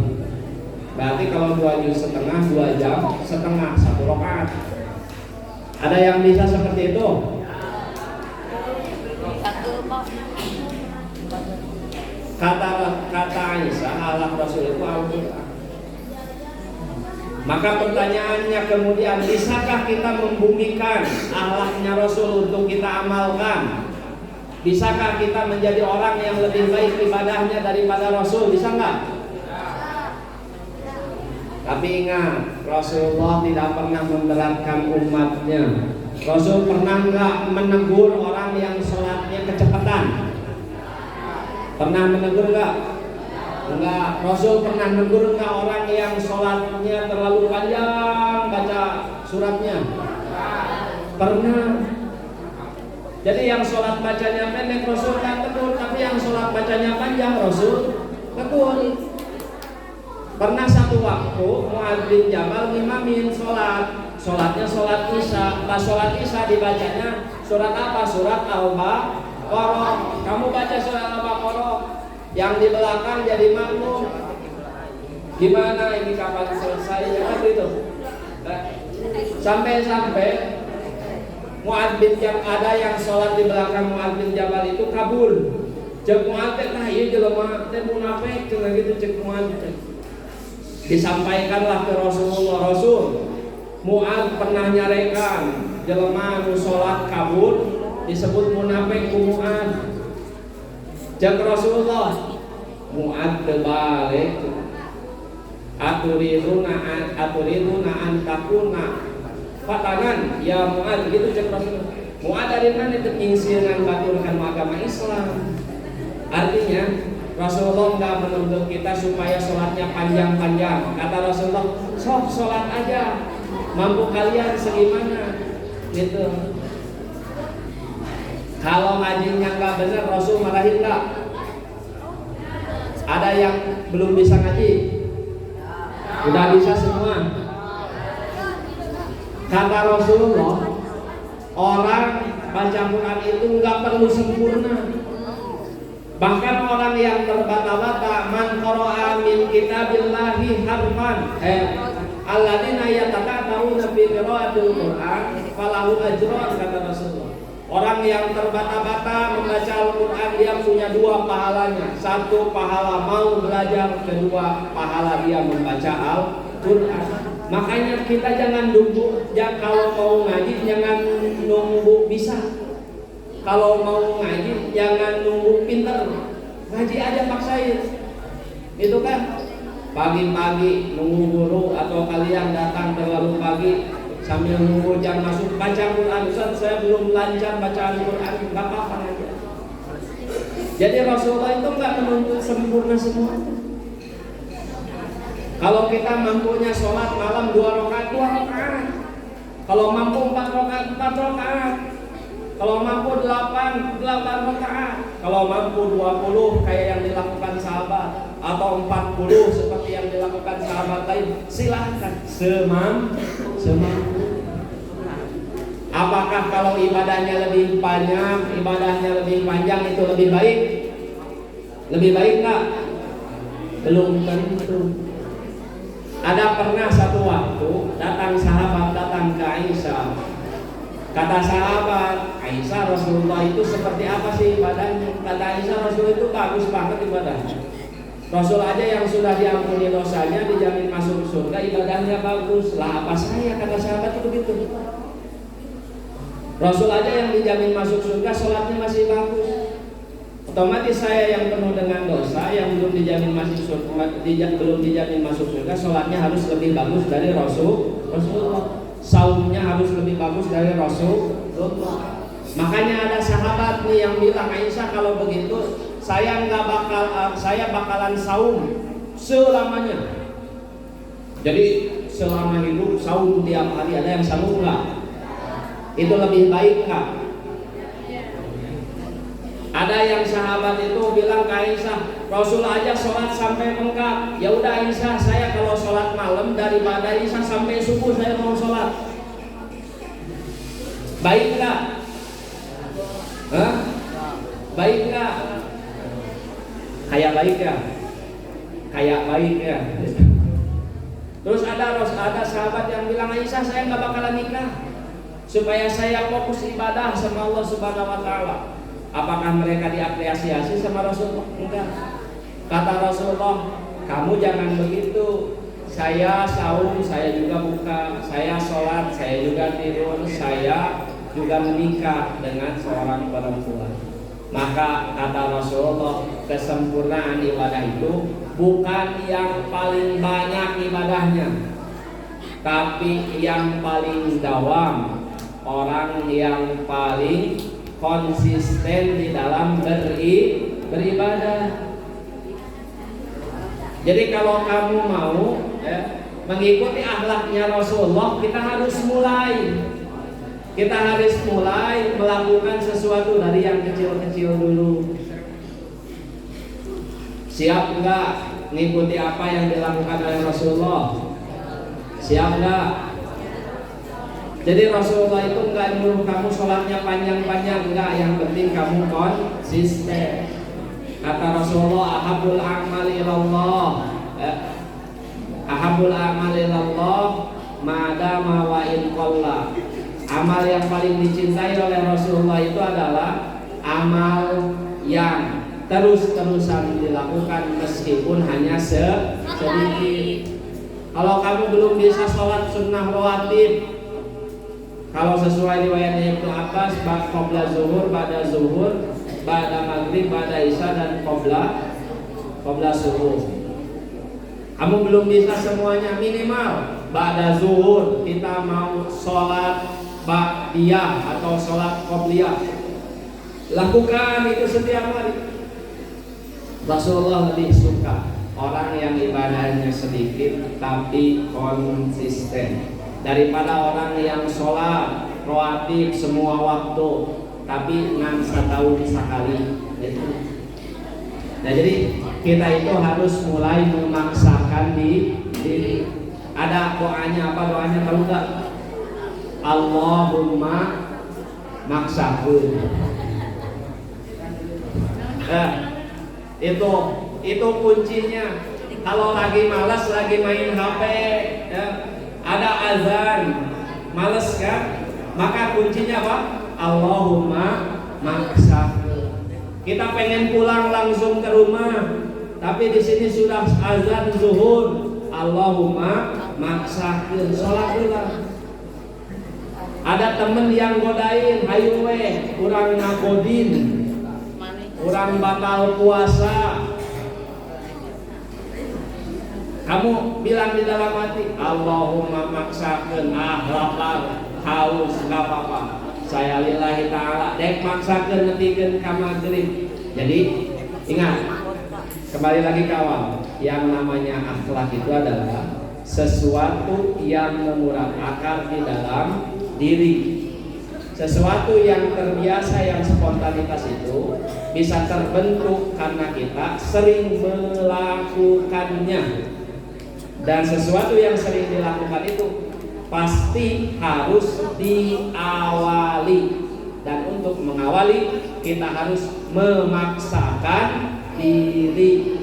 Berarti kalau 2 juz setengah 2 jam setengah 1 rakaat. Ada yang bisa seperti itu? Kata Aisyah, akhlak Rasul itu Al-Quran. Maka pertanyaannya kemudian, bisakah kita membumikan akhlaknya Rasul untuk kita amalkan? Bisakah kita menjadi orang yang lebih baik ibadahnya daripada Rasul? Bisa nggak? Tapi ingat, Rasulullah tidak pernah memberatkan umatnya. Rasul pernah nggak menegur orang yang sholatnya kecepatan? Pernah menegur nggak? Enggak. Rasul pernah menegur nggak orang yang sholatnya terlalu panjang baca suratnya? Pernah. Jadi yang sholat bacanya pendek Rasul nggak tegur, tapi yang sholat bacanya panjang Rasul tegur. Pernah satu waktu Mu'adz bin Jabal ngimamin sholatnya sholat Isya. Pas sholat Isya dibacanya surat apa? Surat Al-Baqarah. Kamu baca surat Al-Baqarah, yang di belakang jadi makmum. Gimana ini, kapan selesai? Ya gitu. Sampai Mu'adz bin Jabal, ada yang sholat di belakang Mu'adz bin Jabal itu kabul. Cek Mu'adz teh tah ieu jelema teh munafik cenah gitu, cek Mu'adz. Disampaikanlah ke Rasulullah, Rasul, Mu'adz pernah nyarekan jelema nu sholat kabul disebut munafik ku Mu'adz. Cek Rasulullah, Mu'adz terbalik, aturiduna an takuna fatanan ya Mu'adz, gitu cek Rasulullah. Mu'adz dari mana itu ngingsiran baturkan agama Islam. Artinya Rasulullah nggak menuntut kita supaya sholatnya panjang-panjang. Kata Rasulullah, sok sholat aja, mampu kalian segimana, gitu. Kalau ngajinya nggak benar, Rasul marahin nggak? Ada yang belum bisa ngaji? Udah bisa semua. Kata Rasulullah, orang baca Quran itu nggak perlu sempurna. Bahkan orang yang terbata-bata, man qara'a min kitabillahi harfan, alladzina yataqatta'una fi qira'atil Qur'an falahu ajran, kata Rasulullah. Orang yang terbata-bata membaca Al-Quran, dia punya 2 pahalanya. 1 pahala mau belajar, 2 pahala dia membaca Al-Quran. Makanya kita jangan nunggu, kalau mau ngaji jangan nunggu bisa. Kalau mau ngaji jangan nunggu pinter, ngaji aja paksain. Itu kan pagi-pagi nunggu guru atau kalian datang terlalu pagi sambil nunggu jam masuk baca Quran. Ustaz, saya belum lancar baca Al-Quran, enggak apa-apa aja. Jadi Rasulullah itu enggak menuntut sempurna semuanya. Kalau kita mampunya sholat malam 2 rakaat, 2 rakaat. Kalau mampu 4 rakaat, 4 rakaat. Kalau mampu 8 rakaat. Kalau mampu 20 kayak yang dilakukan sahabat, atau 40 seperti yang dilakukan sahabat lain, silahkan semampu. Apakah kalau ibadahnya lebih banyak, ibadahnya lebih panjang itu lebih baik? Lebih baik nggak? Belum tentu. Ada pernah satu waktu datang sahabat datang ke Aisyah. Kata sahabat, Aisyah, Rasulullah itu seperti apa sih ibadahnya? Kata Aisyah, Rasul itu bagus banget ibadahnya. Rasul aja yang sudah diampuni dosanya, dijamin masuk surga, ibadahnya bagus. Lah apa saya? Kata sahabat itu begitu. Rasul aja yang dijamin masuk surga, sholatnya masih bagus. Otomatis saya yang penuh dengan dosa, yang belum dijamin masuk surga, belum dijamin masuk surga, sholatnya harus lebih bagus dari Rasulullah. Saumnya harus lebih bagus dari Rasulullah. Makanya ada sahabat nih yang bilang, Aisyah kalau begitu saya bakalan saum selamanya. Jadi selama hidup saum tiap hari. Ada yang sanggup nggak? Itu lebih baik nggak? Ada yang sahabat itu bilang ke Aisyah, Rasul aja sholat sampai bengkak. Ya udah Aisyah, saya kalau sholat malam daripada Aisyah sampai subuh saya mau sholat. Baik nggak? Baik nggak? Kayak baik ya? Kayak baik ya? Terus ada sahabat yang bilang, Aisyah saya nggak bakalan nikah supaya saya fokus ibadah sama Allah Subhanahu Wa Taala. Apakah mereka diapresiasi sama Rasulullah? Enggak. Kata Rasulullah, kamu jangan begitu. Saya saum, saya juga buka, saya sholat, saya juga tidur, saya juga menikah dengan seorang perempuan. Maka kata Rasulullah, kesempurnaan ibadah itu bukan yang paling banyak ibadahnya, tapi yang paling dawam, orang yang paling konsisten di dalam beribadah. Jadi kalau kamu mau mengikuti akhlaknya Rasulullah, kita harus mulai melakukan sesuatu dari yang kecil-kecil dulu. Siap nggak mengikuti apa yang dilakukan oleh Rasulullah? Siap nggak? Jadi Rasulullah itu enggak nyuruh kamu sholatnya panjang-panjang, enggak. Yang penting kamu konsisten. Kata Rasulullah, ahabul a'mali ilallah, ahabul a'mali ilallah madama wa in qalla. Amal yang paling dicintai oleh Rasulullah itu adalah amal yang terus-terusan dilakukan meskipun hanya sedikit. Kalau kamu belum bisa sholat sunnah rawatib, kalau sesuai riwayatnya Ibnu Abbas, qabla zuhur, ba'da zuhur, ba'da maghrib, ba'da isya, dan qabla subuh. Kamu belum bisa semuanya, minimal ba'da zuhur kita mau sholat ba'diyah atau sholat qabliyah. Lakukan itu setiap hari. Rasulullah lebih suka orang yang ibadahnya sedikit tapi konsisten daripada orang yang sholat rawatib semua waktu tapi ngan setahun sekali. Nah jadi kita itu harus mulai memaksakan diri. Ada doanya, apa doanya tahu nggak? Allahumma maksaku. Itu kuncinya. Kalau lagi malas, lagi main HP, ada azan, males kan? Maka kuncinya apa? Allahumma maksaku. Kita pengen pulang langsung ke rumah, tapi di sini sudah azan zuhur. Allahumma maksaku, sholat dulu. Ada temen yang godain, ayo weh, kurang ngagodin, kurang batal puasa. Kamu bilang di dalam hati, Allahumma maksakeun, lapar, haus, nggak apa-apa. Saya lillahi ta'ala, dek maksakeun netikeun ka maghrib. Jadi ingat, kembali lagi kawan, yang namanya akhlak itu adalah sesuatu yang mengurat akar di dalam diri. Sesuatu yang terbiasa, yang spontanitas itu bisa terbentuk karena kita sering melakukannya. Dan sesuatu yang sering dilakukan itu pasti harus diawali. Dan untuk mengawali kita harus memaksakan diri.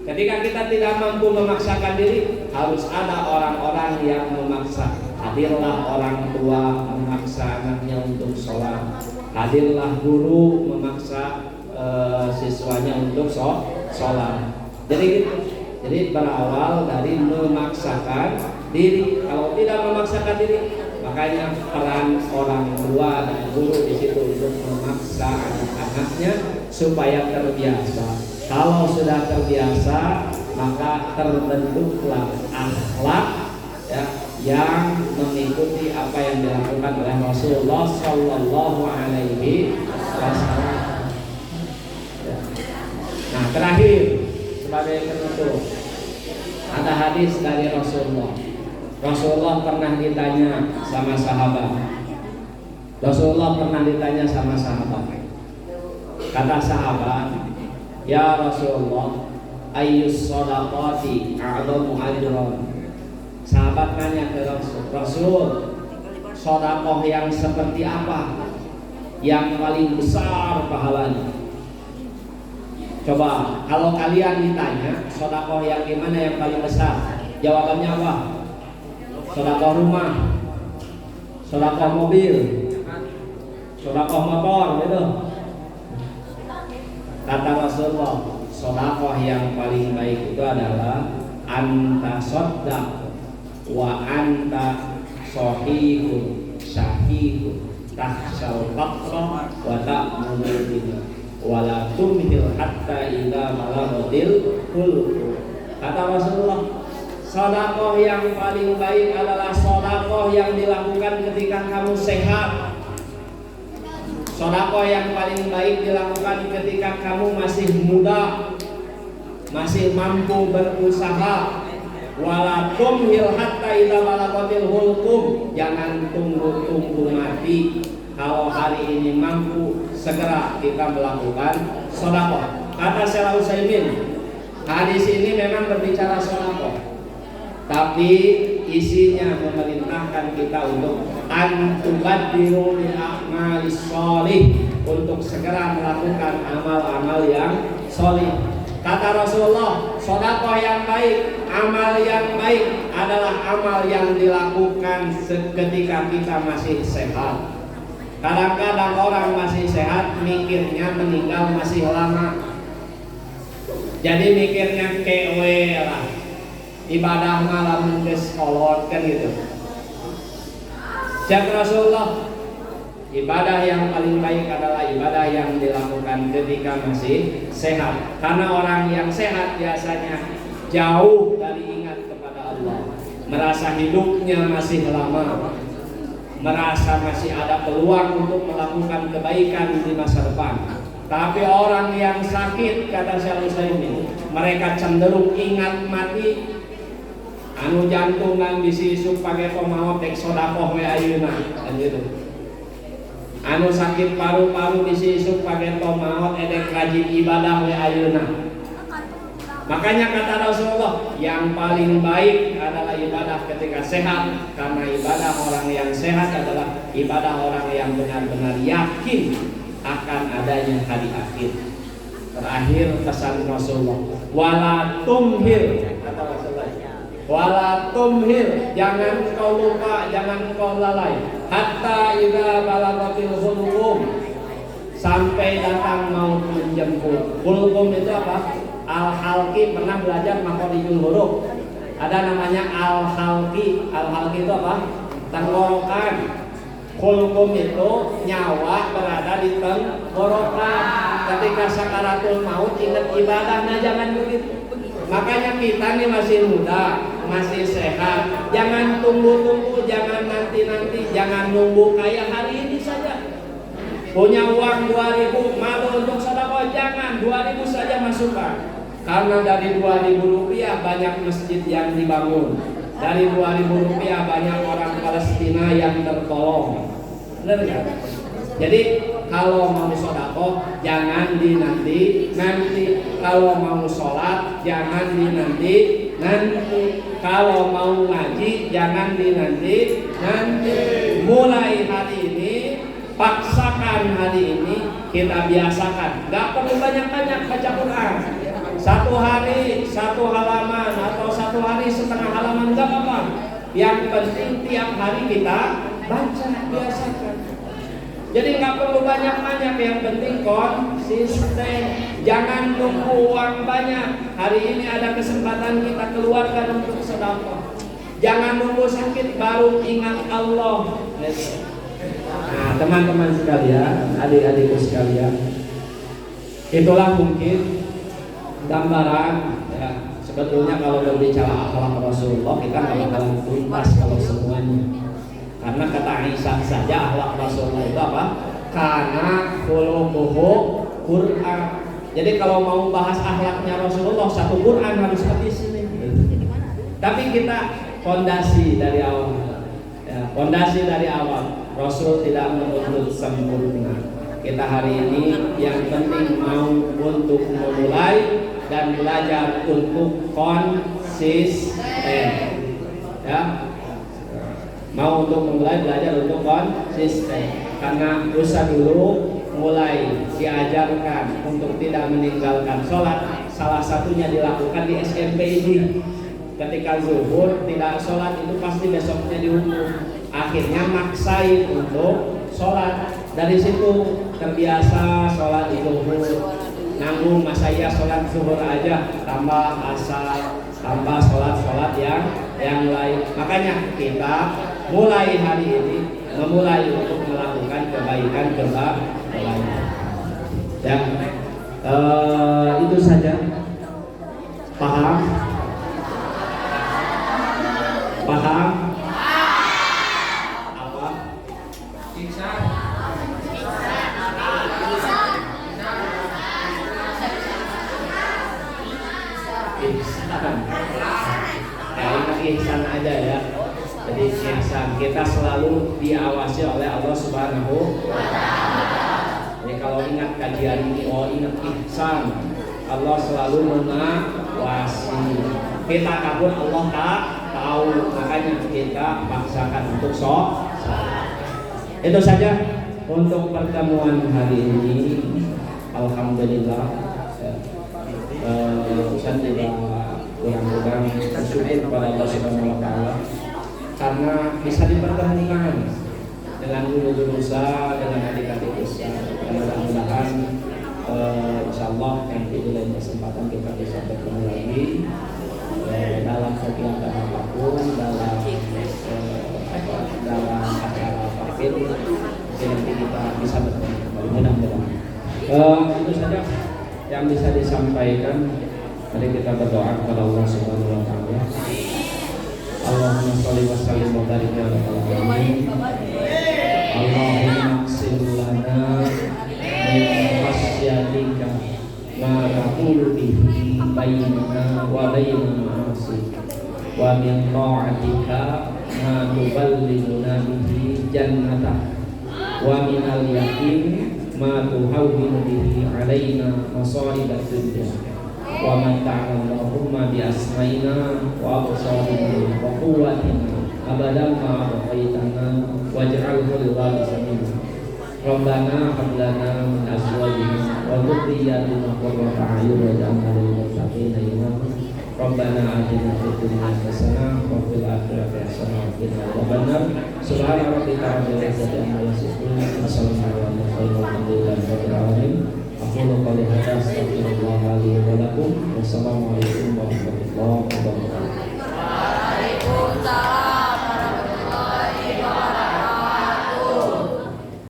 Ketika kita tidak mampu memaksakan diri, harus ada orang-orang yang memaksa. Hadirlah orang tua memaksa anaknya untuk sholat. Hadirlah guru memaksa siswanya untuk sholat. Jadi gitu. Jadi berawal dari memaksakan diri. Kalau tidak memaksakan diri, makanya peran orang tua dan guru di situ untuk memaksa anak-anaknya supaya terbiasa. Kalau sudah terbiasa, maka terbentuklah akhlak ya, yang mengikuti apa yang dilakukan oleh Rasulullah Shallallahu Alaihi Wasallam. Nah, terakhir sebagai penutup, ada hadis dari Rasulullah. Rasulullah pernah ditanya sama sahabat. Kata sahabat, ya Rasulullah, ayyus shadaqati a'dhamu ajran. Sahabat nanya ke Rasul, sedekah yang seperti apa yang paling besar pahalanya? Coba kalau kalian ditanya sedekah yang gimana yang paling besar, jawabannya apa? Sedekah rumah, sedekah mobil, sedekah motor, gitu. Kata Rasulullah, sedekah yang paling baik itu adalah anta shaddaq wa anta sahihun syahihun tahsyal faqra wa ta'munu bihi wa la tumhil hatta idza balaghatil hulqum. Kata Rasulullah, sedekah yang paling baik adalah sedekah yang dilakukan ketika kamu sehat. Sedekah yang paling baik dilakukan ketika kamu masih muda, masih mampu berusaha. Wala tumhil hatta idza balaghatil hulqum. Jangan tunggu-tunggu mati. Kalau hari ini mampu, segera kita melakukan sedekah. Kata Syekh Utsaimin, hadis ini memang berbicara sedekah, tapi isinya memerintahkan kita untuk antubadiru bil a'malis sholih, untuk segera melakukan amal-amal yang sholih. Kata Rasulullah, sedekah yang baik, amal yang baik adalah amal yang dilakukan ketika kita masih sehat. Kadang-kadang orang masih sehat mikirnya meninggal masih lama. Jadi mikirnya kewe lah. Ibadah malam geus kolot kan gitu. Jadi Rasulullah, ibadah yang paling baik adalah ibadah yang dilakukan ketika masih sehat. Karena orang yang sehat biasanya jauh dari ingat kepada Allah, merasa hidupnya masih lama, merasa masih ada peluang untuk melakukan kebaikan di masa depan. Tapi orang yang sakit, kata Syekh Utsaimin, mereka cenderung ingat mati. Anu jantungan disisuk pakai pemaot dek sedekah we ayeuna kan gitu. Anu sakit paru-paru disisuk pakai pemaot edek rajin ibadah we ayeuna. Makanya kata Rasulullah, yang paling baik adalah ibadah ketika sehat, karena ibadah orang yang sehat adalah ibadah orang yang benar-benar yakin akan adanya hari akhir. Terakhir pesan Rasulullah, wala tumhil, kata Rasulullah, wala tumhil, jangan kau lupa, jangan kau lalai, hatta idza balaghatil hulqum, sampai datang maut menjemput. Hulqum itu apa? Al-Halqi, pernah belajar makhorijul huruf. Ada namanya Al-Halqi. Al-Halqi itu apa? Tenggorokan. Hulqum itu nyawa berada di tenggorokan. Ketika sakaratul maut ingat ibadah, nah jangan begitu. Makanya kita nih masih muda, masih sehat, jangan tunggu-tunggu, jangan nanti-nanti, jangan nunggu kayak hari ini saja. Punya uang 2.000, malu untuk sedekah, jangan, 2.000 saja masukkan. Karena dari 2.000 rupiah banyak masjid yang dibangun. Dari 2.000 rupiah banyak orang Palestina yang tertolong. Benar kan? Jadi kalau mau sedekah jangan dinanti nanti, kalau mau sholat jangan dinanti nanti, kalau mau ngaji jangan dinanti nanti. Mulai hari ini, paksakan hari ini, kita biasakan. Gak perlu banyak-banyak baca Quran. Satu hari satu halaman atau satu hari setengah halaman gak apa-apa. Yang penting tiap hari kita baca, biasakan. Jadi nggak perlu banyak-banyak, yang penting konsisten. Jangan nunggu uang banyak. Hari ini ada kesempatan kita keluarkan untuk sedekah. Jangan nunggu sakit baru ingat Allah. Nah, teman-teman sekalian, adik-adikku sekalian, itulah mungkin gambaran ya. Sebetulnya kalau berbicara akhlak Rasulullah, kita nggak bakalan tuntas kalau semuanya. Karena kata Aisyah saja akhlak Rasulullah itu apa? Karena khuluquhu Quran. Jadi kalau mau bahas akhlaknya Rasulullah, satu Quran harus habis ini. Tapi kita fondasi dari awal, ya, fondasi dari awal. Rasul tidak menuntut sempurna. Kita hari ini yang penting mau untuk memulai dan belajar untuk konsisten, ya. Mau untuk memulai belajar untuk konsisten, karena usaha dulu mulai diajarkan untuk tidak meninggalkan sholat. Salah satunya dilakukan di SMP ini. Ketika zuhur tidak sholat itu pasti besoknya dihukum. Akhirnya maksain untuk sholat. Dari situ terbiasa sholat di zuhur. Nanggung masa ya sholat zuhur aja, tambah asar, tambah sholat yang lain. Makanya kita mulai hari ini memulai untuk melakukan kebaikan. Ya, itu saja. Paham? Paham? Apa? Ihsan. Ya, ingat ihsan aja ya. Jadi ihsan, kita selalu diawasi oleh Allah Subhanahu wa Ta'ala. Jadi kalau ingat kajian ini, oh ingat ihsan, Allah selalu mengawasi. Kita kabur Allah tak tahu, makanya kita paksakan untuk sholat. Itu saja untuk pertemuan hari ini. Alhamdulillah. Saya tidak kurang-kurang bersyukur kepada Allah Subhanahu wa Ta'ala karena bisa dipertemukan dengan guru-guru saya, dengan adik-adik saya. Mudah-mudahan insyaallah nanti di lain kesempatan kita bisa bertemu lagi dalam kegiatan apapun, dalam acara apapun, nanti kita bisa bertemu kembali. Mudah-mudahan itu saja yang bisa disampaikan. Mari kita berdoa kepada Allah Subhanahu wa Ta'ala. Allahumma shalli wa sallim wa barik ala Muhammad. Allahumma qsim lana min khasyatika ma taqulu bihi bainana wa baina ma'asik, wa min ta'atika ma tuballighuna bihi jannatak, wa min al-yaqin ma tuhawwinu bihi alaina masa'ibad dunya, wa mata'na Allahumma bi asma'ina wa absarina wa quwwatina abadan ma abqaitana waj'alhu lil-waritha minna. Rabbana hab lana min azwajina wa dhurriyyatina qurrata a'yun waj'alna lil muttaqina imama. Rabbana atina fid dunya hasanah wa fil akhirati hasanah wa qina adzabannar. Subhana rabbika rabbil izzati amma yasifun wa salamun alal mursalin walhamdulillahi rabbil alamin. Aku qali hadza astaghfirullah li wa lakum. Wassalamualaikum warahmatullahi wabarakatuh.